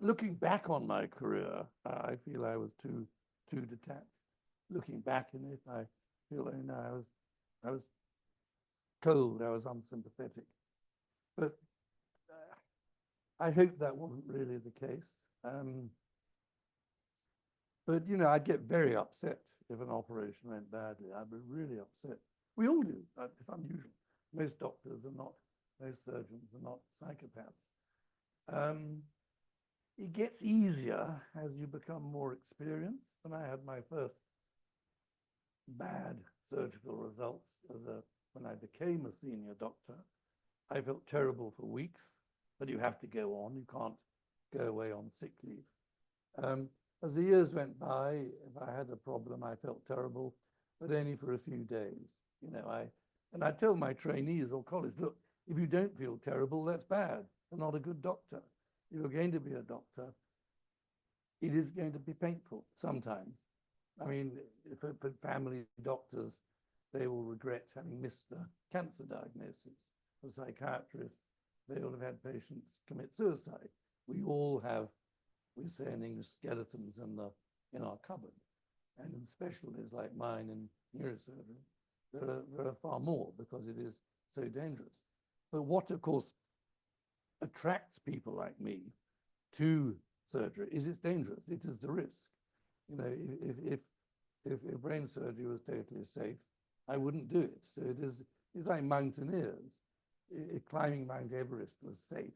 Looking back on my career, I feel I was too detached. Looking back in it, I feel, you know, I was cold, I was unsympathetic. But I hope that wasn't really the case. But, you know, I'd get very upset if an operation went badly. I'd be really upset. We all do. It's unusual. Most doctors are not, most surgeons are not psychopaths. It gets easier as you become more experienced. When I had my first bad surgical results when I became a senior doctor, I felt terrible for weeks, but you have to go on. You can't go away on sick leave. As the years went by, if I had a problem, I felt terrible, but only for a few days. You know, I tell my trainees or colleagues, look, if you don't feel terrible, that's bad. You're not a good doctor. If you're going to be a doctor, it is going to be painful sometimes. I mean, for family doctors, they will regret having missed the cancer diagnosis. For psychiatrists, they will have had patients commit suicide. We all have, we say in English, skeletons in our cupboard. And in specialties like mine in neurosurgery, there are far more because it is so dangerous. But what, of course, attracts people like me to surgery is it's dangerous. It is the risk. You know, if brain surgery was totally safe, I wouldn't do it. So it's like mountaineers. If climbing Mount Everest was safe,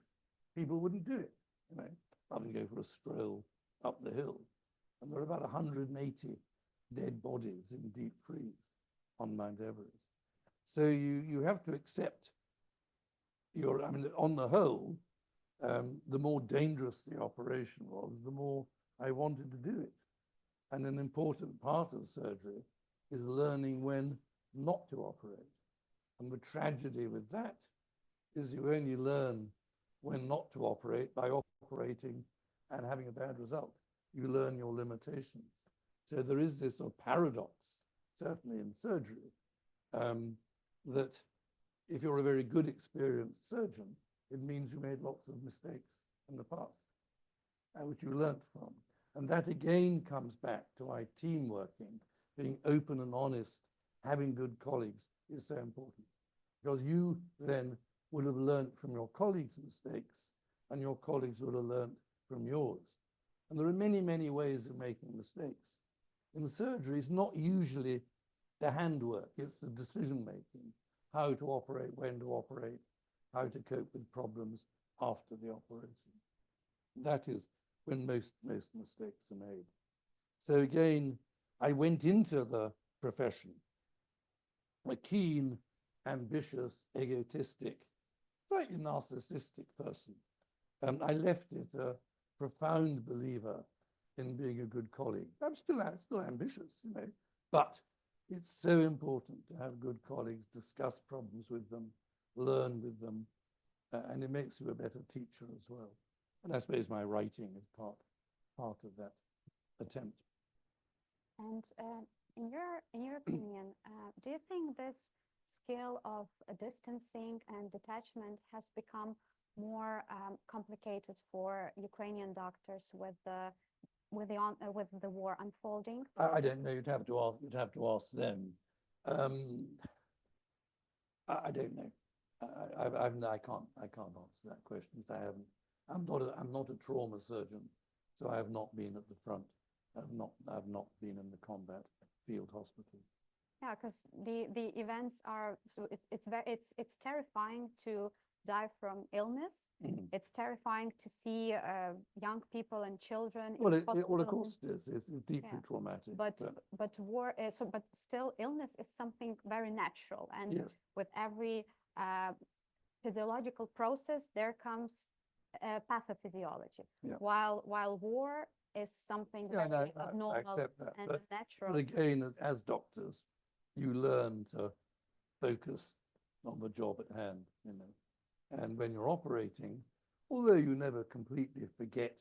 people wouldn't do it. You know, rather than go for a stroll up the hill. And there are about 180 dead bodies in deep freeze on Mount Everest. So you have to accept I mean, on the whole, the more dangerous the operation was, the more I wanted to do it. And an important part of surgery is learning when not to operate. And the tragedy with that is you only learn when not to operate by operating and having a bad result. You learn your limitations. So there is this sort of paradox, certainly in surgery, that if you're a very good, experienced surgeon, it means you made lots of mistakes in the past, which you learnt from. And that again comes back to our team working, being open and honest, having good colleagues is so important. Because you then would have learnt from your colleagues' mistakes, and your colleagues would have learnt from yours. And there are many, many ways of making mistakes. In surgery, it's not usually the handwork, it's the decision-making, how to operate, when to operate, how to cope with problems after the operation. That is when most mistakes are made. So again, I went into the profession a keen, ambitious, egotistic, slightly narcissistic person. I left it a profound believer in being a good colleague. I'm still ambitious, you know, but it's so important to have good colleagues, discuss problems with them, learn with them, and it makes you a better teacher as well. And I suppose my writing is part of that attempt. And in your opinion, do you think this skill of distancing and detachment has become more complicated for Ukrainian doctors with the war unfolding? I don't know. You'd have to ask them. I don't know. I can't answer that question. I'm not a trauma surgeon, so I have not been at the front. I've not been in the combat field hospital. Yeah, because the events are, so it's terrifying to die from illness. Mm. It's terrifying to see young people and children. Well, in well, of hospitals. course it is. It's deeply Yeah. traumatic. But war, but still illness is something very natural, and yes. with every physiological process there comes pathophysiology. Yeah. While war is something Yeah, very I abnormal accept that. and But unnatural. again, as doctors, you learn to focus on the job at hand, you know. And when you're operating, although you never completely forget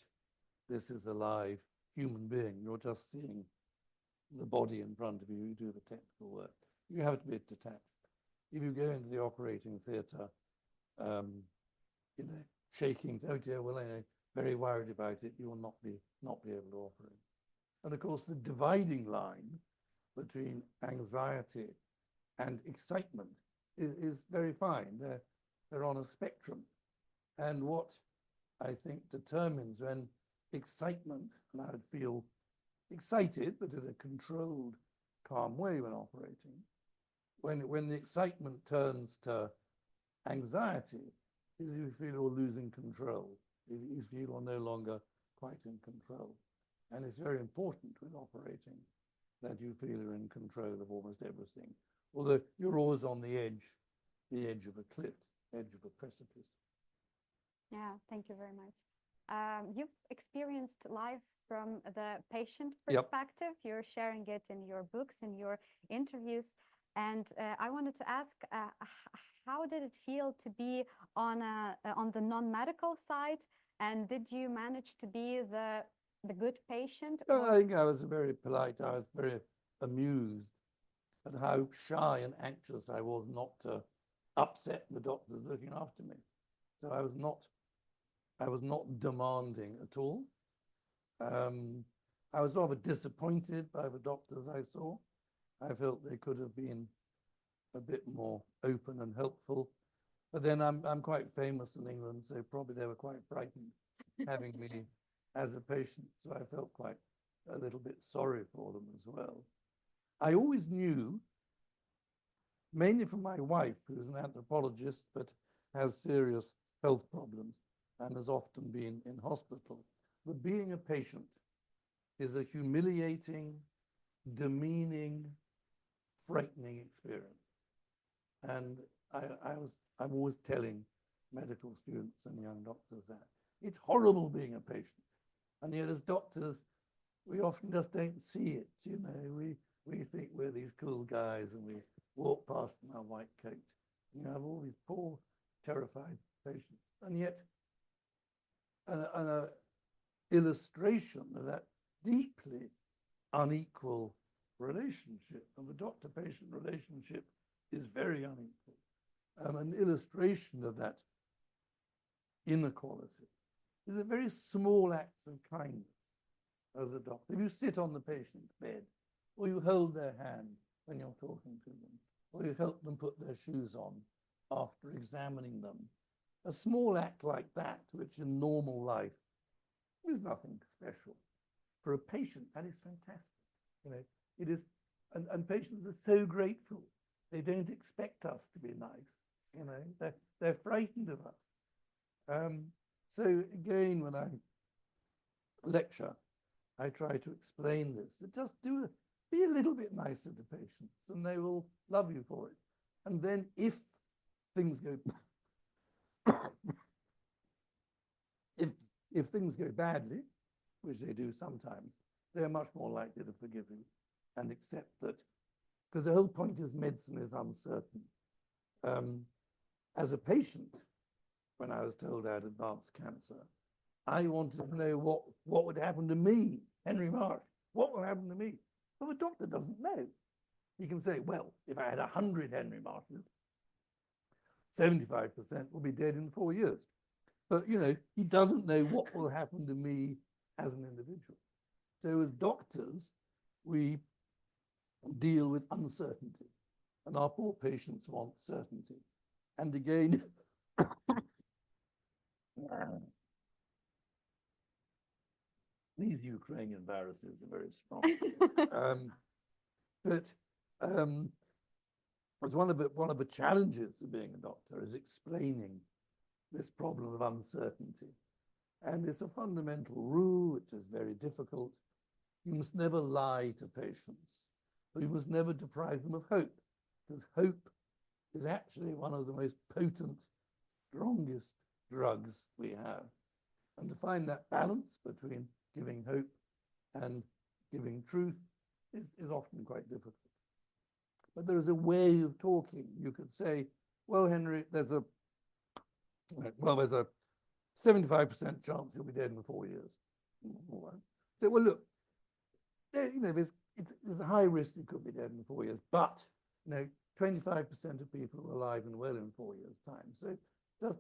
this is a live human being, you're just seeing the body in front of you, you do the technical work. You have to be detached. If you go into the operating theatre, you know, shaking, oh dear, well, I'm very worried about it, you will not be able to operate. And of course, the dividing line between anxiety and excitement is very fine. They're on a spectrum. And what I think determines when excitement, and I would feel excited, but in a controlled, calm way when operating, when the excitement turns to anxiety, is you feel you're losing control. You feel you're no longer quite in control. And it's very important when operating that you feel you're in control of almost everything. Although you're always on the edge of a cliff, edge of a precipice. Yeah, thank you very much. You've experienced life from the patient Yep. perspective. You're sharing it in your books, in your interviews. And I wanted to ask, how did it feel to be on the non-medical side? And did you manage to be the good patient? I think I was very polite. I was very amused at how shy and anxious I was not to upset the doctors looking after me. So I was not demanding at all. I was rather disappointed by the doctors I saw. I felt they could have been a bit more open and helpful. But then I'm quite famous in England, so probably they were quite frightened having me as a patient. So I felt quite a little bit sorry for them as well. I always knew, mainly from my wife, who's an anthropologist but has serious health problems and has often been in hospital, that being a patient is a humiliating, demeaning, frightening experience. And I'm always telling medical students and young doctors that it's horrible being a patient. And yet as doctors, we often just don't see it. You know, we think we're these cool guys and we walk past in our white coat. You have all these poor, terrified patients. And yet an illustration of that deeply unequal relationship, and the doctor-patient relationship is very unequal. An illustration of that inequality is a very small acts of kindness as a doctor. If you sit on the patient's bed, or you hold their hand when you're talking to them, or you help them put their shoes on after examining them, a small act like that, which in normal life is nothing special, for a patient, that is fantastic. You know, it is, and patients are so grateful. They don't expect us to be nice. You know, they're frightened of us. So again, when I lecture, I try to explain this. Just be a little bit nicer to patients, and they will love you for it. And then if things go, if things go badly, which they do sometimes, they're much more likely to forgive you and accept that, because the whole point is medicine is uncertain. As a patient, when I was told I had advanced cancer, I wanted to know what would happen to me, Henry Marsh. What will happen to me? Well, the doctor doesn't know. He can say, well, if I had 100 Henry Marshes, 75% will be dead in 4 years. But, you know, he doesn't know what will happen to me as an individual. So as doctors, we deal with uncertainty, and our poor patients want certainty. And again, these Ukrainian viruses are very strong. As one of the challenges of being a doctor is explaining this problem of uncertainty. And it's a fundamental rule, which is very difficult. You must never lie to patients, but you must never deprive them of hope, because hope is actually one of the most potent, strongest drugs we have. And to find that balance between giving hope and giving truth is often quite difficult. But there is a way of talking. You could say, well, Henry, there's a 75% chance he'll be dead in 4 years. So, well, look, there's a high risk he could be dead in 4 years, but 25% of people are alive and well in 4 years' time. So just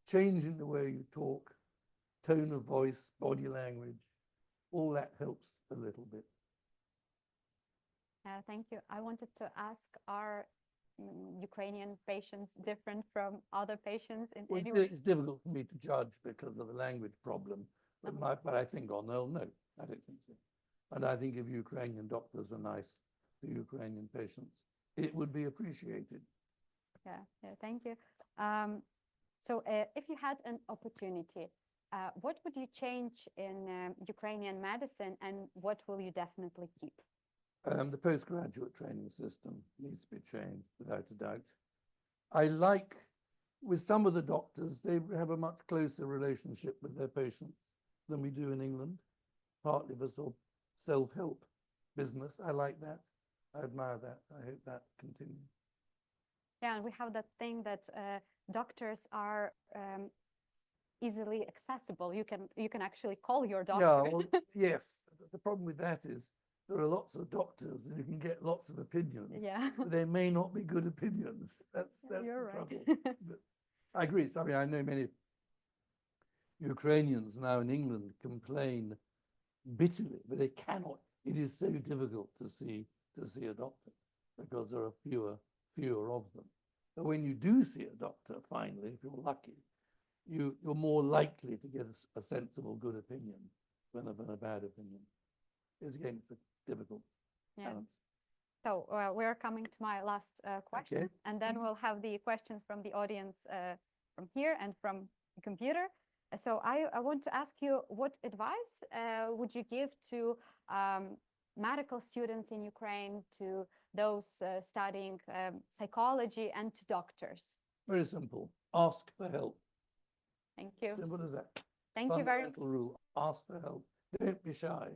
changing the way you talk, tone of voice, body language, all that helps a little bit. Thank you. I wanted to ask, are Ukrainian patients different from other patients in any way? It's difficult for me to judge because of the language problem, but I think no, I don't think so. And I think if Ukrainian doctors were nice to Ukrainian patients, it would be appreciated. Yeah, thank you. So if you had an opportunity, what would you change in Ukrainian medicine, and what will you definitely keep? The postgraduate training system needs to be changed, without a doubt. I like, with some of the doctors, they have a much closer relationship with their patients than we do in England, partly for sort of self-help business. I like that. I admire that. I hope that continues. Yeah, and we have that thing that doctors are easily accessible. You can actually call your doctor. Yeah, well, yes. The problem with that is there are lots of doctors and you can get lots of opinions. Yeah. But they may not be good opinions. That's You're the right. trouble. But I agree. I mean, I know many Ukrainians now in England complain bitterly, but they cannot. It is so difficult to see a doctor because there are fewer of them. But when you do see a doctor, finally, if you're lucky, you're more likely to get a sensible, good opinion than a bad opinion. It's a difficult balance. So we're coming to my last question, Okay. and then we'll have the questions from the audience from here and from the computer. So I want to ask you, what advice would you give to medical students in Ukraine, to those studying psychology, and to doctors? Very simple. Ask for help. Thank you. Simple as that. Thank you very much. Fundamental rule. Ask for help. Don't be shy.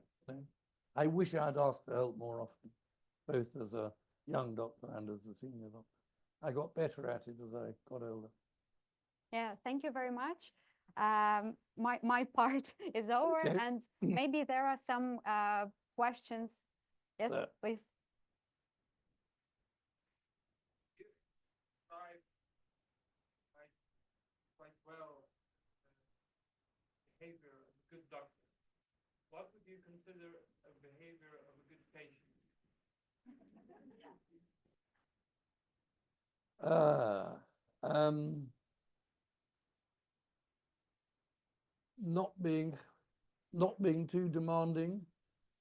I wish I'd asked for help more often, both as a young doctor and as a senior doctor. I got better at it as I got older. Yeah, thank you very much. My part is over, Okay. and maybe there are some questions. Yes, please. You described quite well the behavior of a good doctor. What would you consider a behavior of a good patient? Not being too demanding,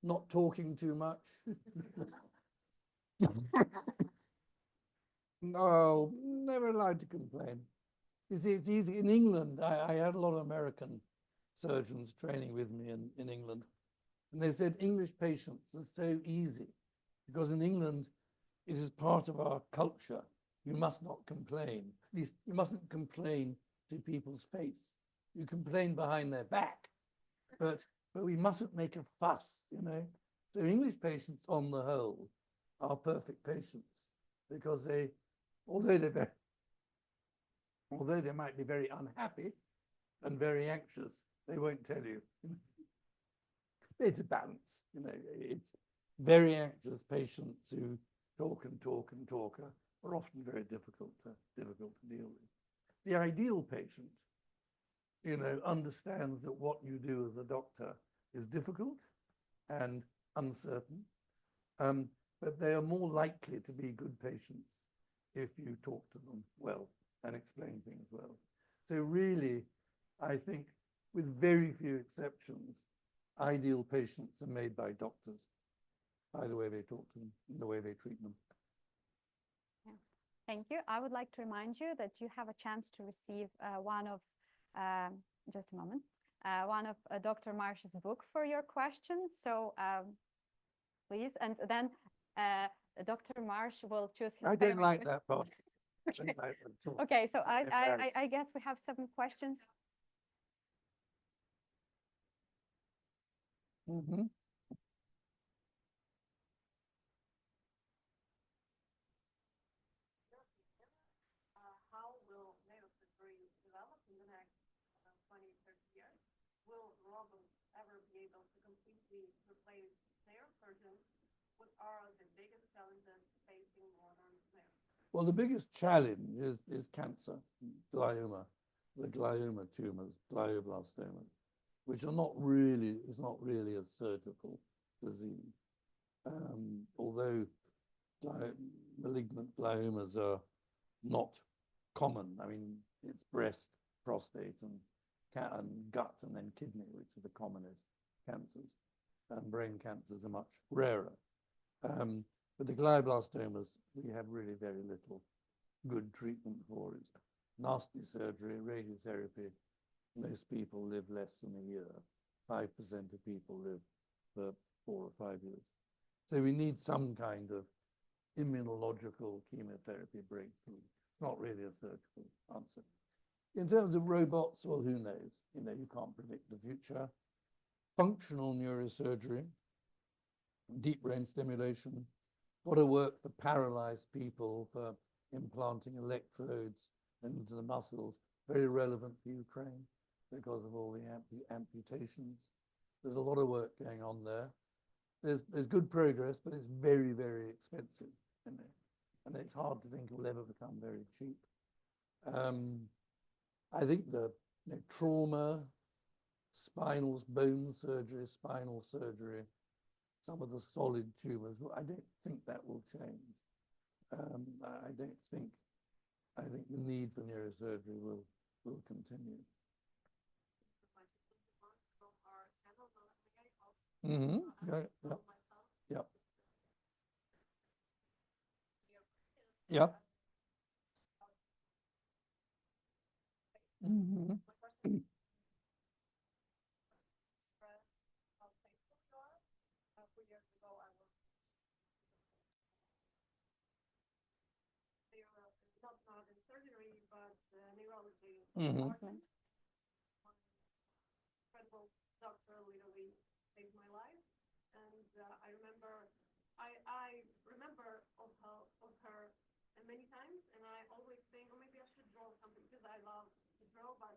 not talking too much. No, never allowed to complain. You see, it's easy. In England, I had a lot of American surgeons training with me in England. And they said English patients are so easy because in England, it is part of our culture. You must not complain. At least you mustn't complain to people's face. You complain behind their back, but we mustn't make a fuss, So English patients, on the whole, are perfect patients because although they might be very unhappy and very anxious, they won't tell you. It's a balance, It's very anxious patients who talk and talk and talk are often very difficult to deal with. The ideal patient, you know, understands that what you do as a doctor is difficult and uncertain, but they are more likely to be good patients if you talk to them well and explain things well. So really, I think with very few exceptions, ideal patients are made by doctors, by the way they talk to them and the way they treat them. Yeah. Thank you. I would like to remind you that you have a chance to receive one of, just a moment, one of Dr. Marsh's book for your questions. So please, and then Dr. Marsh will choose his I don't favorite like question. that part. I don't like that at all. Okay, so Embarrassed. I guess we have 7 questions. Mm-hmm. How will neirosurgery develop in the next 20, 30 years? Will robots ever be able to completely replace neurosurgeons? What are the biggest challenges facing modern neurosurgery? Well, the biggest challenge is cancer, glioma, the glioma tumors, glioblastomas, which are not really, it's not really a surgical disease. Although malignant gliomas are not common. I mean, it's breast, prostate, and gut, and then kidney, which are the commonest cancers. And brain cancers are much rarer. But the glioblastomas, we have really very little good treatment for. It's nasty surgery, radiotherapy. Most people live less than a year. 5% of people live for 4 or 5 years. So we need some kind of immunological chemotherapy breakthrough. It's not really a surgical answer. In terms of robots, well, who knows? You know, you can't predict the future. Functional neurosurgery, deep brain stimulation, what a work for paralyzed people, for implanting electrodes into the muscles, very relevant for Ukraine because of all the amputations. There's a lot of work going on there. There's good progress, but it's very, very expensive, you know? And it's hard to think it will ever become very cheap. I think the trauma, spinal bone surgery, spinal surgery, some of the solid tumors, well, I don't think that will change. I think the need for neurosurgery will continue. Mm-hmm. Yeah, yeah. Yeah. Yeah. Mm-hmm. Not in surgery, but neurology Mm-hmm. department. Incredible doctor literally saved my life, and I remember of her many times, and I always think, oh, maybe I should draw something because I love to draw, but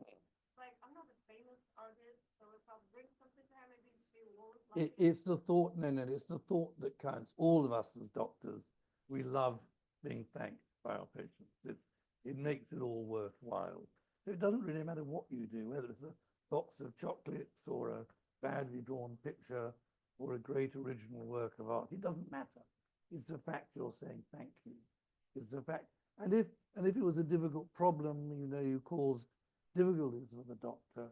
like I'm not a famous artist, so if I bring something to her, maybe she won't like it. It's the thought, no, it's the thought that counts. All of us as doctors, we love being thanked by our patients. It makes it all worthwhile. So it doesn't really matter what you do, whether it's a box of chocolates or a badly drawn picture or a great original work of art. It doesn't matter. It's the fact you're saying thank you. It's the fact. And if it was a difficult problem, you know, you caused difficulties with the doctor,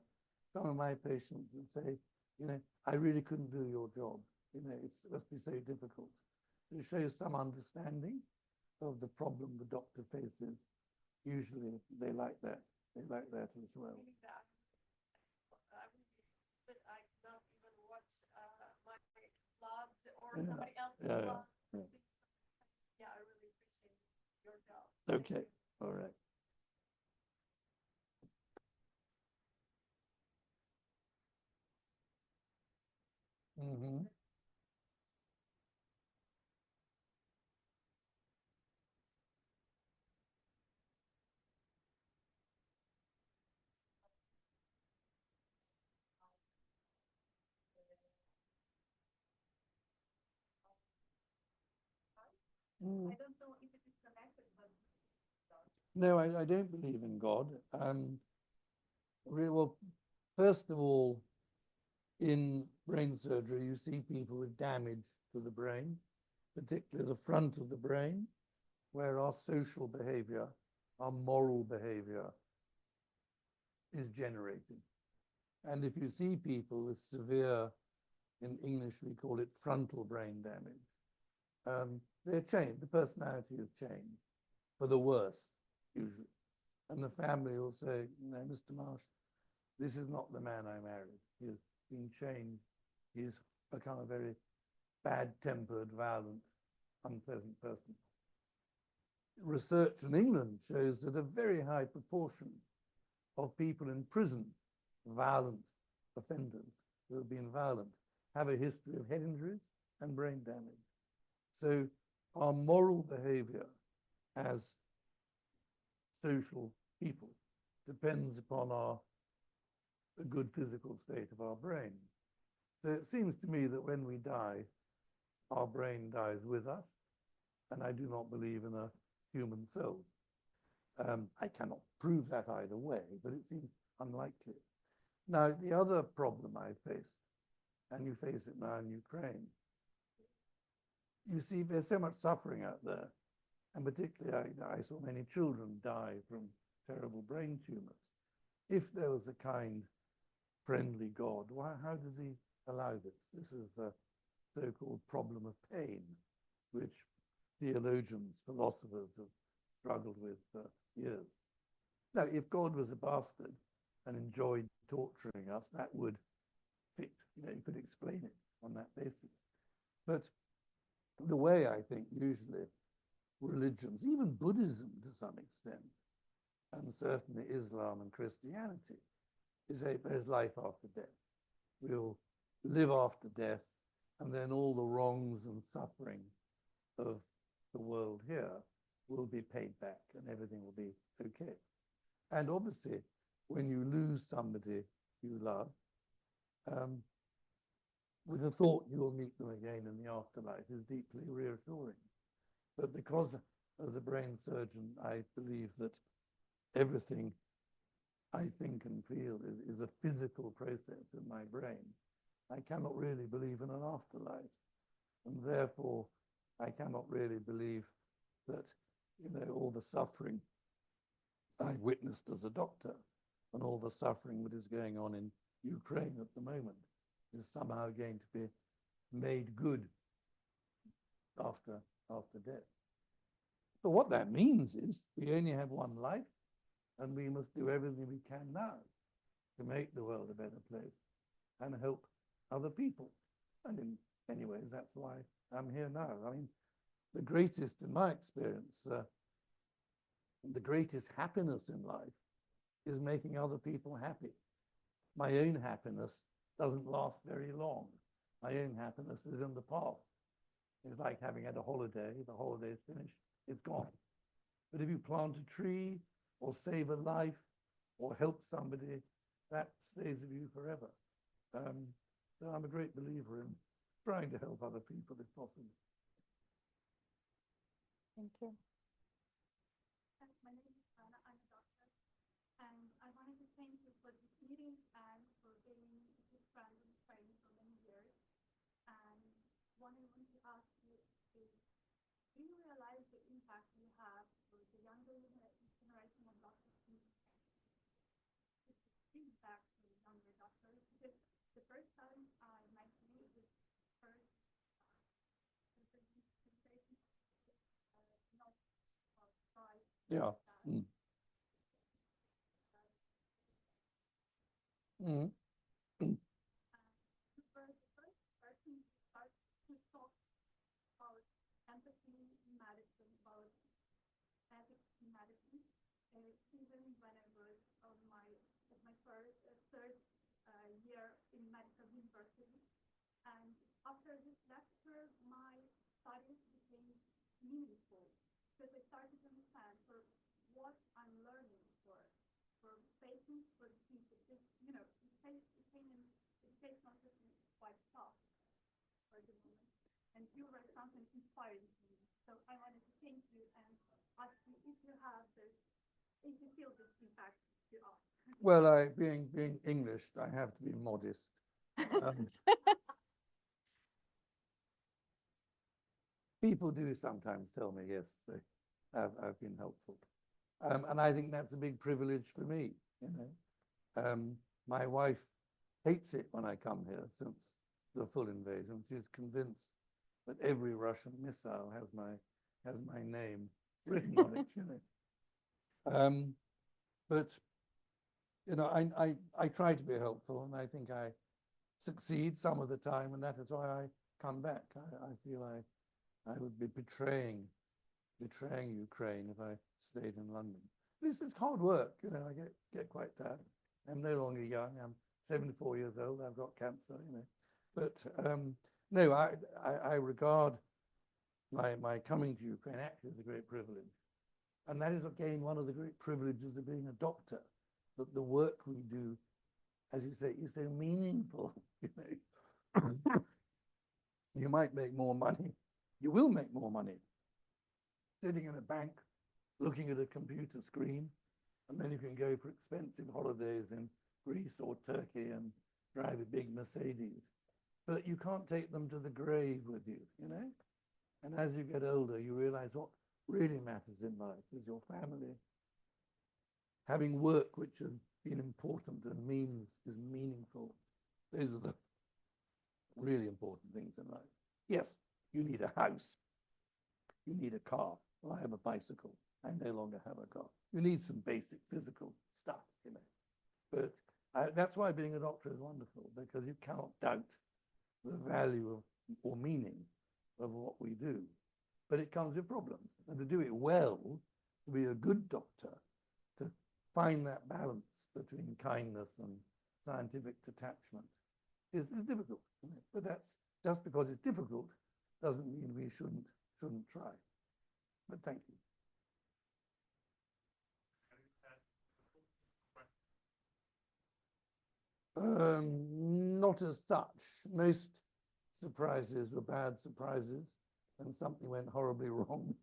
some of my patients would say, you know, I really couldn't do your job. You know, it must be so difficult. To show some understanding of the problem the doctor faces. Usually they like that. They like that as well. I cannot even watch my blood or Yeah. somebody else's Yeah, blood. yeah. Yeah, I really appreciate your job. Okay, all right. Mm-hmm. I don't know if it is connected, but No, I don't believe in God. Well, first of all, in brain surgery, you see people with damage to the brain, particularly the front of the brain, where our social behavior, our moral behavior is generated. And if you see people with severe, in English we call it frontal brain damage, they're changed, the personality is changed for the worse, usually. And the family will say, you know, Mr. Marsh, this is not the man I married. He's been changed. He's become a very bad-tempered, violent, unpleasant person. Research in England shows that a very high proportion of people in prison, violent offenders who have been violent, have a history of head injuries and brain damage. So our moral behavior as social people depends upon a good physical state of our brain. So it seems to me that when we die, our brain dies with us, and I do not believe in a human soul. I cannot prove that either way, but it seems unlikely. Now, the other problem I faced, and you face it now in Ukraine, you see there's so much suffering out there, and particularly I saw many children die from terrible brain tumors. If there was a kind, friendly God, how does he allow this? This is the so-called problem of pain, which theologians, philosophers have struggled with for years. Now, if God was a bastard and enjoyed torturing us, that would fit, you know, you could explain it on that basis. But the way I think usually religions, even Buddhism to some extent, and certainly Islam and Christianity, is there's life after death. We'll live after death, and then all the wrongs and suffering of the world here will be paid back and everything will be okay. And obviously, when you lose somebody you love, with the thought you will meet them again in the afterlife is deeply reassuring. But because as a brain surgeon, I believe that everything I think and feel is a physical process in my brain, I cannot really believe in an afterlife. And therefore, I cannot really believe that, you know, all the suffering I witnessed as a doctor and all the suffering that is going on in Ukraine at the moment is somehow going to be made good after death. So what that means is we only have one life, and we must do everything we can now to make the world a better place and help other people. And in many ways, that's why I'm here now. I mean, the greatest, in my experience, the greatest happiness in life is making other people happy. My own happiness doesn't last very long. My own happiness is in the past. It's like having had a holiday. The holiday's finished, it's gone. But if you plant a tree or save a life or help somebody, that stays with you forever. So I'm a great believer in trying to help other people if possible. Thank you. My name is Anna. I'm a doctor, and I wanted to thank you for this meeting and for being a good friend and friend for many years. And what I want to ask you is, do you realize the impact you have for the younger generation of doctors? Feedback to the younger doctors, because the first time I met you, this first presentation, not right. Yeah. Mm. Mm. You were the first person to start to talk about empathy in medicine, about ethics in medicine, even when I was on my third year in medical university. And after this lecture, my studies became meaningful because I started to understand for what I'm learning for patients, for the people. Because, you know, educational system is quite tough for the moment. And you were something inspiring to me. So I wanted to thank you and ask you if you have this, if you feel this impact to us. Well, being English, I have to be modest. People do sometimes tell me, yes, I've been helpful. And I think that's a big privilege for me, you know. My wife hates it when I come here since the full invasion. She's convinced that every Russian missile has my name written on it, you know. But, you know, I try to be helpful, and I think I succeed some of the time, and that is why I come back. I feel I would be betraying Ukraine if I stayed in London. It's hard work, you know. I get quite tired. I'm no longer young. I'm 74 years old. I've got cancer, you know. But no, I regard my coming to Ukraine actually as a great privilege. And that is, again, one of the great privileges of being a doctor, that the work we do, as you say, is so meaningful, you know. You might make more money. You will make more money sitting in a bank, looking at a computer screen, and then you can go for expensive holidays in Greece or Turkey and drive a big Mercedes. But you can't take them to the grave with you, you know? And as you get older, you realize what really matters in life is your family. Having work which has been important and is meaningful. Those are the really important things in life. Yes, you need a house. You need a car. Well, I have a bicycle. I no longer have a car. You need some basic physical stuff, you know. But that's why being a doctor is wonderful, because you cannot doubt the value of, or meaning of what we do. But it comes with problems. And to do it well, to be a good doctor, to find that balance between kindness and scientific detachment is difficult. You know? But that's just because it's difficult doesn't mean we shouldn't try. But thank you. Not as such. Most surprises were bad surprises, and something went horribly wrong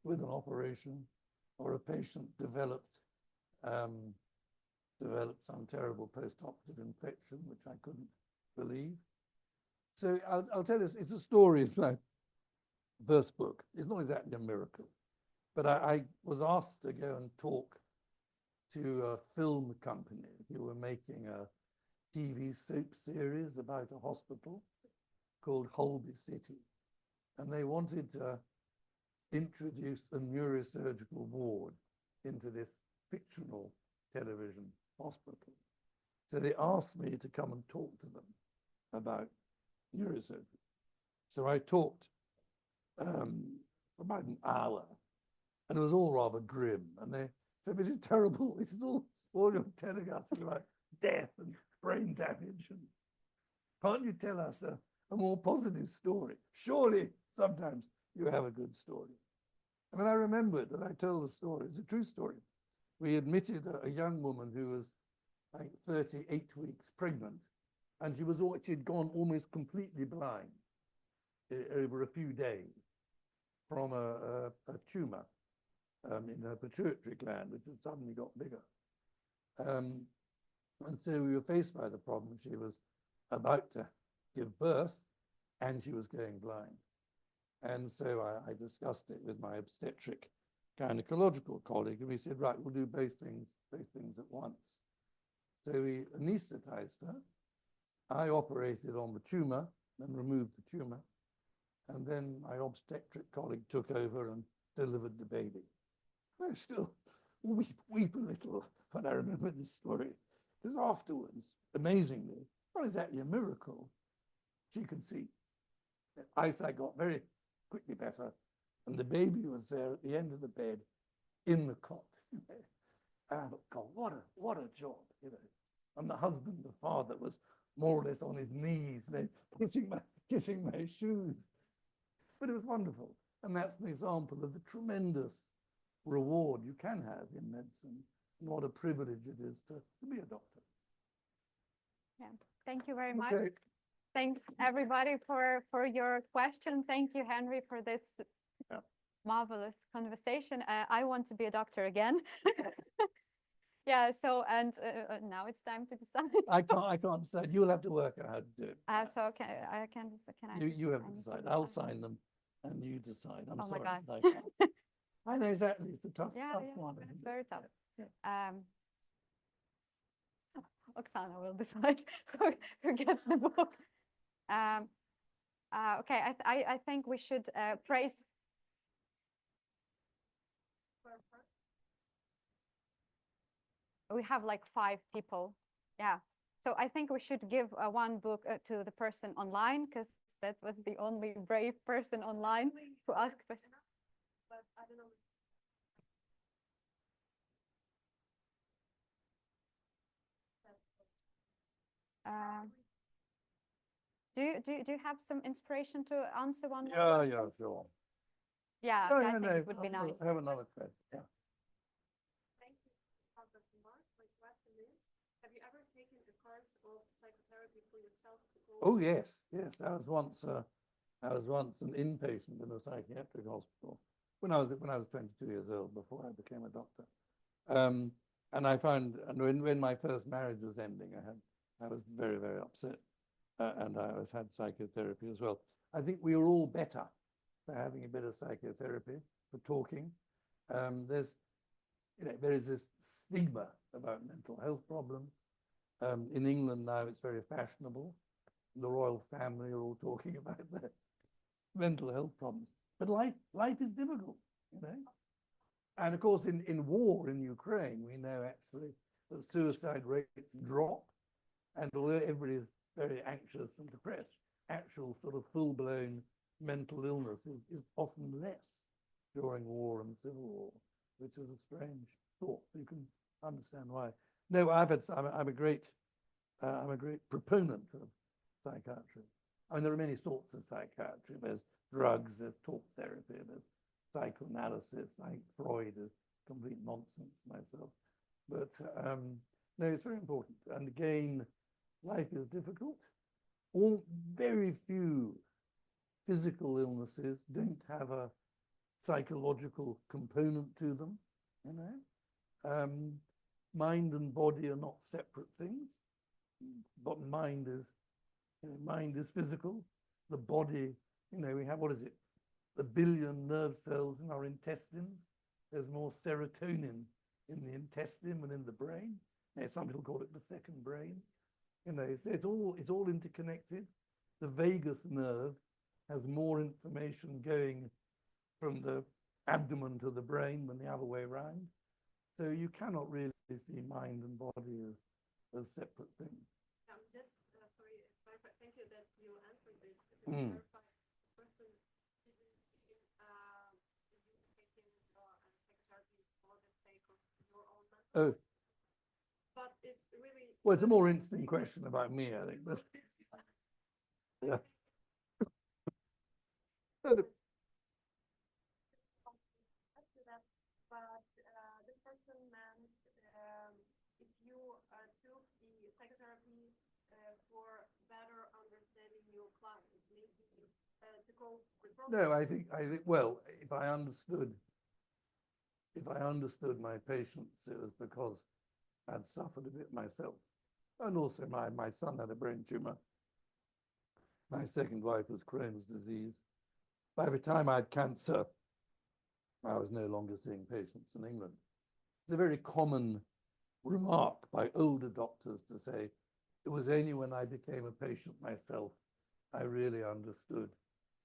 with an operation, or a patient developed some terrible post-operative infection, which I couldn't believe. So I'll tell you, it's a story. It's my first book. It's not exactly a miracle, but I was asked to go and talk to a film company who were making a TV soap series about a hospital called Holby City. And they wanted to introduce a neurosurgical ward into this fictional television hospital. So they asked me to come and talk to them about neurosurgery. So I talked for about an hour, and it was all rather grim. And they said, "This is terrible. This is all you're telling us is about death and brain damage. And can't you tell us a more positive story? Surely sometimes you have a good story." I mean, I remembered that I told the story. It's a true story. We admitted a young woman who was, I think, 38 weeks pregnant, and she'd gone almost completely blind over a few days from a tumor in her pituitary gland, which had suddenly got bigger. And so we were faced by the problem. She was about to give birth, and she was going blind. And so I discussed it with my obstetric gynecological colleague, and we said, right, we'll do both things at once. So we anesthetized her. I operated on the tumor and removed the tumor. And then my obstetric colleague took over and delivered the baby. I still weep a little when I remember this story, because afterwards, amazingly, not exactly a miracle, she could see. Her eyesight got very quickly better, and the baby was there at the end of the bed in the cot. And I thought, God, what a job, you know. And the husband, the father, was more or less on his knees, you know, kissing my shoes. But it was wonderful. And that's an example of the tremendous reward you can have in medicine, and what a privilege it is to be a doctor. Yeah, thank you very much. Okay. Thanks everybody for your question. Thank you, Henry, for this marvelous conversation. I want to be a doctor again. Yeah, so, and now it's time to decide. I can't decide. You'll have to work out how to do it. So can I? Can I? You have I to need to decide. I'll decide. sign them and you decide. I'm Oh my sorry. God. I can't. I know exactly. It's a tough, Yeah, tough yeah, one. it's isn't it? very tough. Yeah. Oksana will decide who gets the book. Okay, I think we should praise. We have like 5 people. Yeah. So I think we should give one book to the person online, because that was the only brave person online who asked questions. But I don't know. Do you have some inspiration to answer one more Yeah, question? yeah, sure. Yeah, No, I no, think no. it would be nice. Have another question. Yeah. Thank you, Dr. Marsh. My question is, have you ever taken a course of psychotherapy for yourself? Oh yes, yes. I was once an inpatient in a psychiatric hospital when I was 22 years old, before I became a doctor. And I found, and when my first marriage was ending, I was very, very upset, and I had psychotherapy as well. I think we are all better for having a bit of psychotherapy, for talking. There is this stigma about mental health problems. In England now, it's very fashionable. The royal family are all talking about their mental health problems. But life is difficult, you know. And of course, in war in Ukraine, we know actually that suicide rates drop. And although everybody is very anxious and depressed, actual sort of full-blown mental illness is often less during war and civil war, which is a strange thought. You can understand why. No, I'm a great proponent of psychiatry. I mean, there are many sorts of psychiatry. There's drugs, there's talk therapy, there's psychoanalysis. I think Freud is complete nonsense myself. But no, it's very important. And again, life is difficult. Very few physical illnesses don't have a psychological component to them, you know. Mind and body are not separate things. But mind is physical. The body, you know, we have, what is it? The billion nerve cells in our intestines. There's more serotonin in the intestine than in the brain. Now, some people call it the second brain. You know, it's all interconnected. The vagus nerve has more information going from the abdomen to the brain than the other way around. So you cannot really see mind and body as separate things. Just sorry, thank you that you answered this. Mm. Person taking psychotherapy for the sake of your own mental. Oh, But it's really. well, it's a more interesting question about me, I think. But yeah. But this person meant if you took the psychotherapy for better understanding your clients, maybe to cope with problems. No, I think well, if I understood my patients, it was because I'd suffered a bit myself. And also my son had a brain tumor. My second wife was Crohn's disease. By the time I had cancer, I was no longer seeing patients in England. It's a very common remark by older doctors to say, it was only when I became a patient myself, I really understood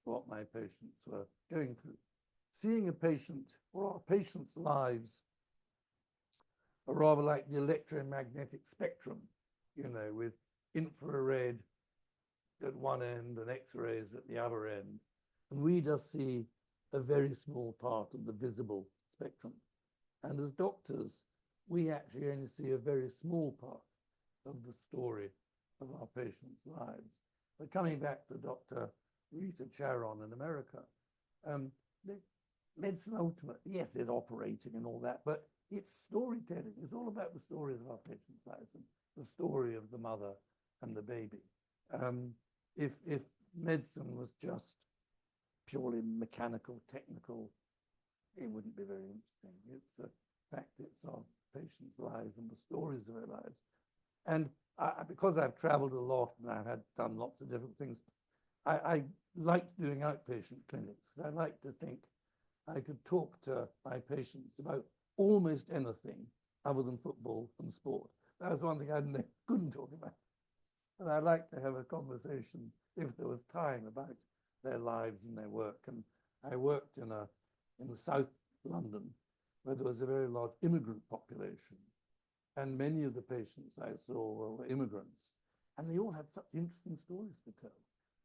what my patients were going through. Seeing a patient, or our patients' lives, are rather like the electromagnetic spectrum, you know, with infrared at one end and X-rays at the other end. And we just see a very small part of the visible spectrum. And as doctors, we actually only see a very small part of the story of our patients' lives. But coming back to Dr. Rita Charon in America, medicine ultimately, yes, there's operating and all that, but it's storytelling. It's all about the stories of our patients' lives and the story of the mother and the baby. If medicine was just purely mechanical, technical, it wouldn't be very interesting. It's the fact it's of patients' lives and the stories of their lives. And because I've traveled a lot and I've done lots of different things, I like doing outpatient clinics. I like to think I could talk to my patients about almost anything other than football and sport. That was one thing I couldn't talk about. And I like to have a conversation, if there was time, about their lives and their work. And I worked in the South London, where there was a very large immigrant population. And many of the patients I saw were immigrants. And they all had such interesting stories to tell.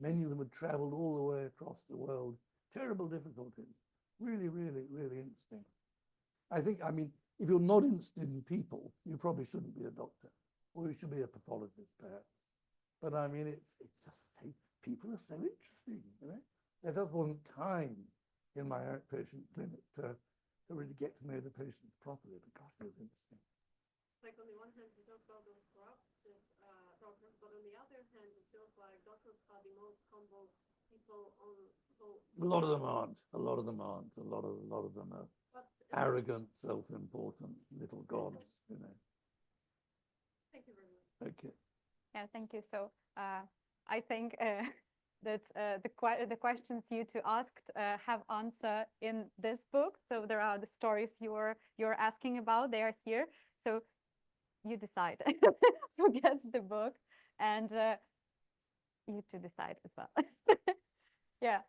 Many of them had traveled all the way across the world, terrible difficulties. Really, really, really interesting. I mean, if you're not interested in people, you probably shouldn't be a doctor, or you should be a pathologist, perhaps. But I mean, it's just so, people are so interesting, you know? There just wasn't time in my outpatient clinic to really get to know the patients properly, because it was interesting. Like on the one hand, you talk about those corrupted doctors, but on the other hand, it feels like doctors are the most humble people on whole. A lot of them aren't. A lot of them aren't. A lot of them are arrogant, self-important, little gods, you know. Thank you very much. Okay. Yeah, thank you. So I think that the questions you two asked have answer in this book. So there are the stories you're asking about. They are here. So you decide who gets the book, and you two decide as well. Yeah.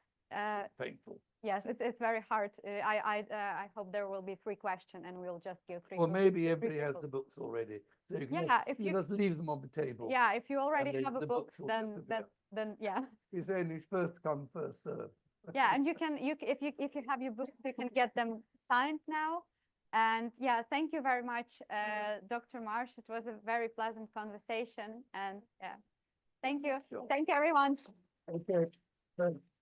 Painful. Yes, it's very hard. I hope there will be 3 questions, and we'll just give 3. Or maybe everybody has the books already, so you can Yeah, just, you just leave them on the table. Yeah, if you already and have a the book, books will then disappear. yeah. It's only first come, first served. Yeah, and if you have your books, you can get them signed now. And yeah, thank you very much, Dr. Marsh. It was a very pleasant conversation, and yeah, thank you. Sure. Thank you, everyone. Okay, thanks.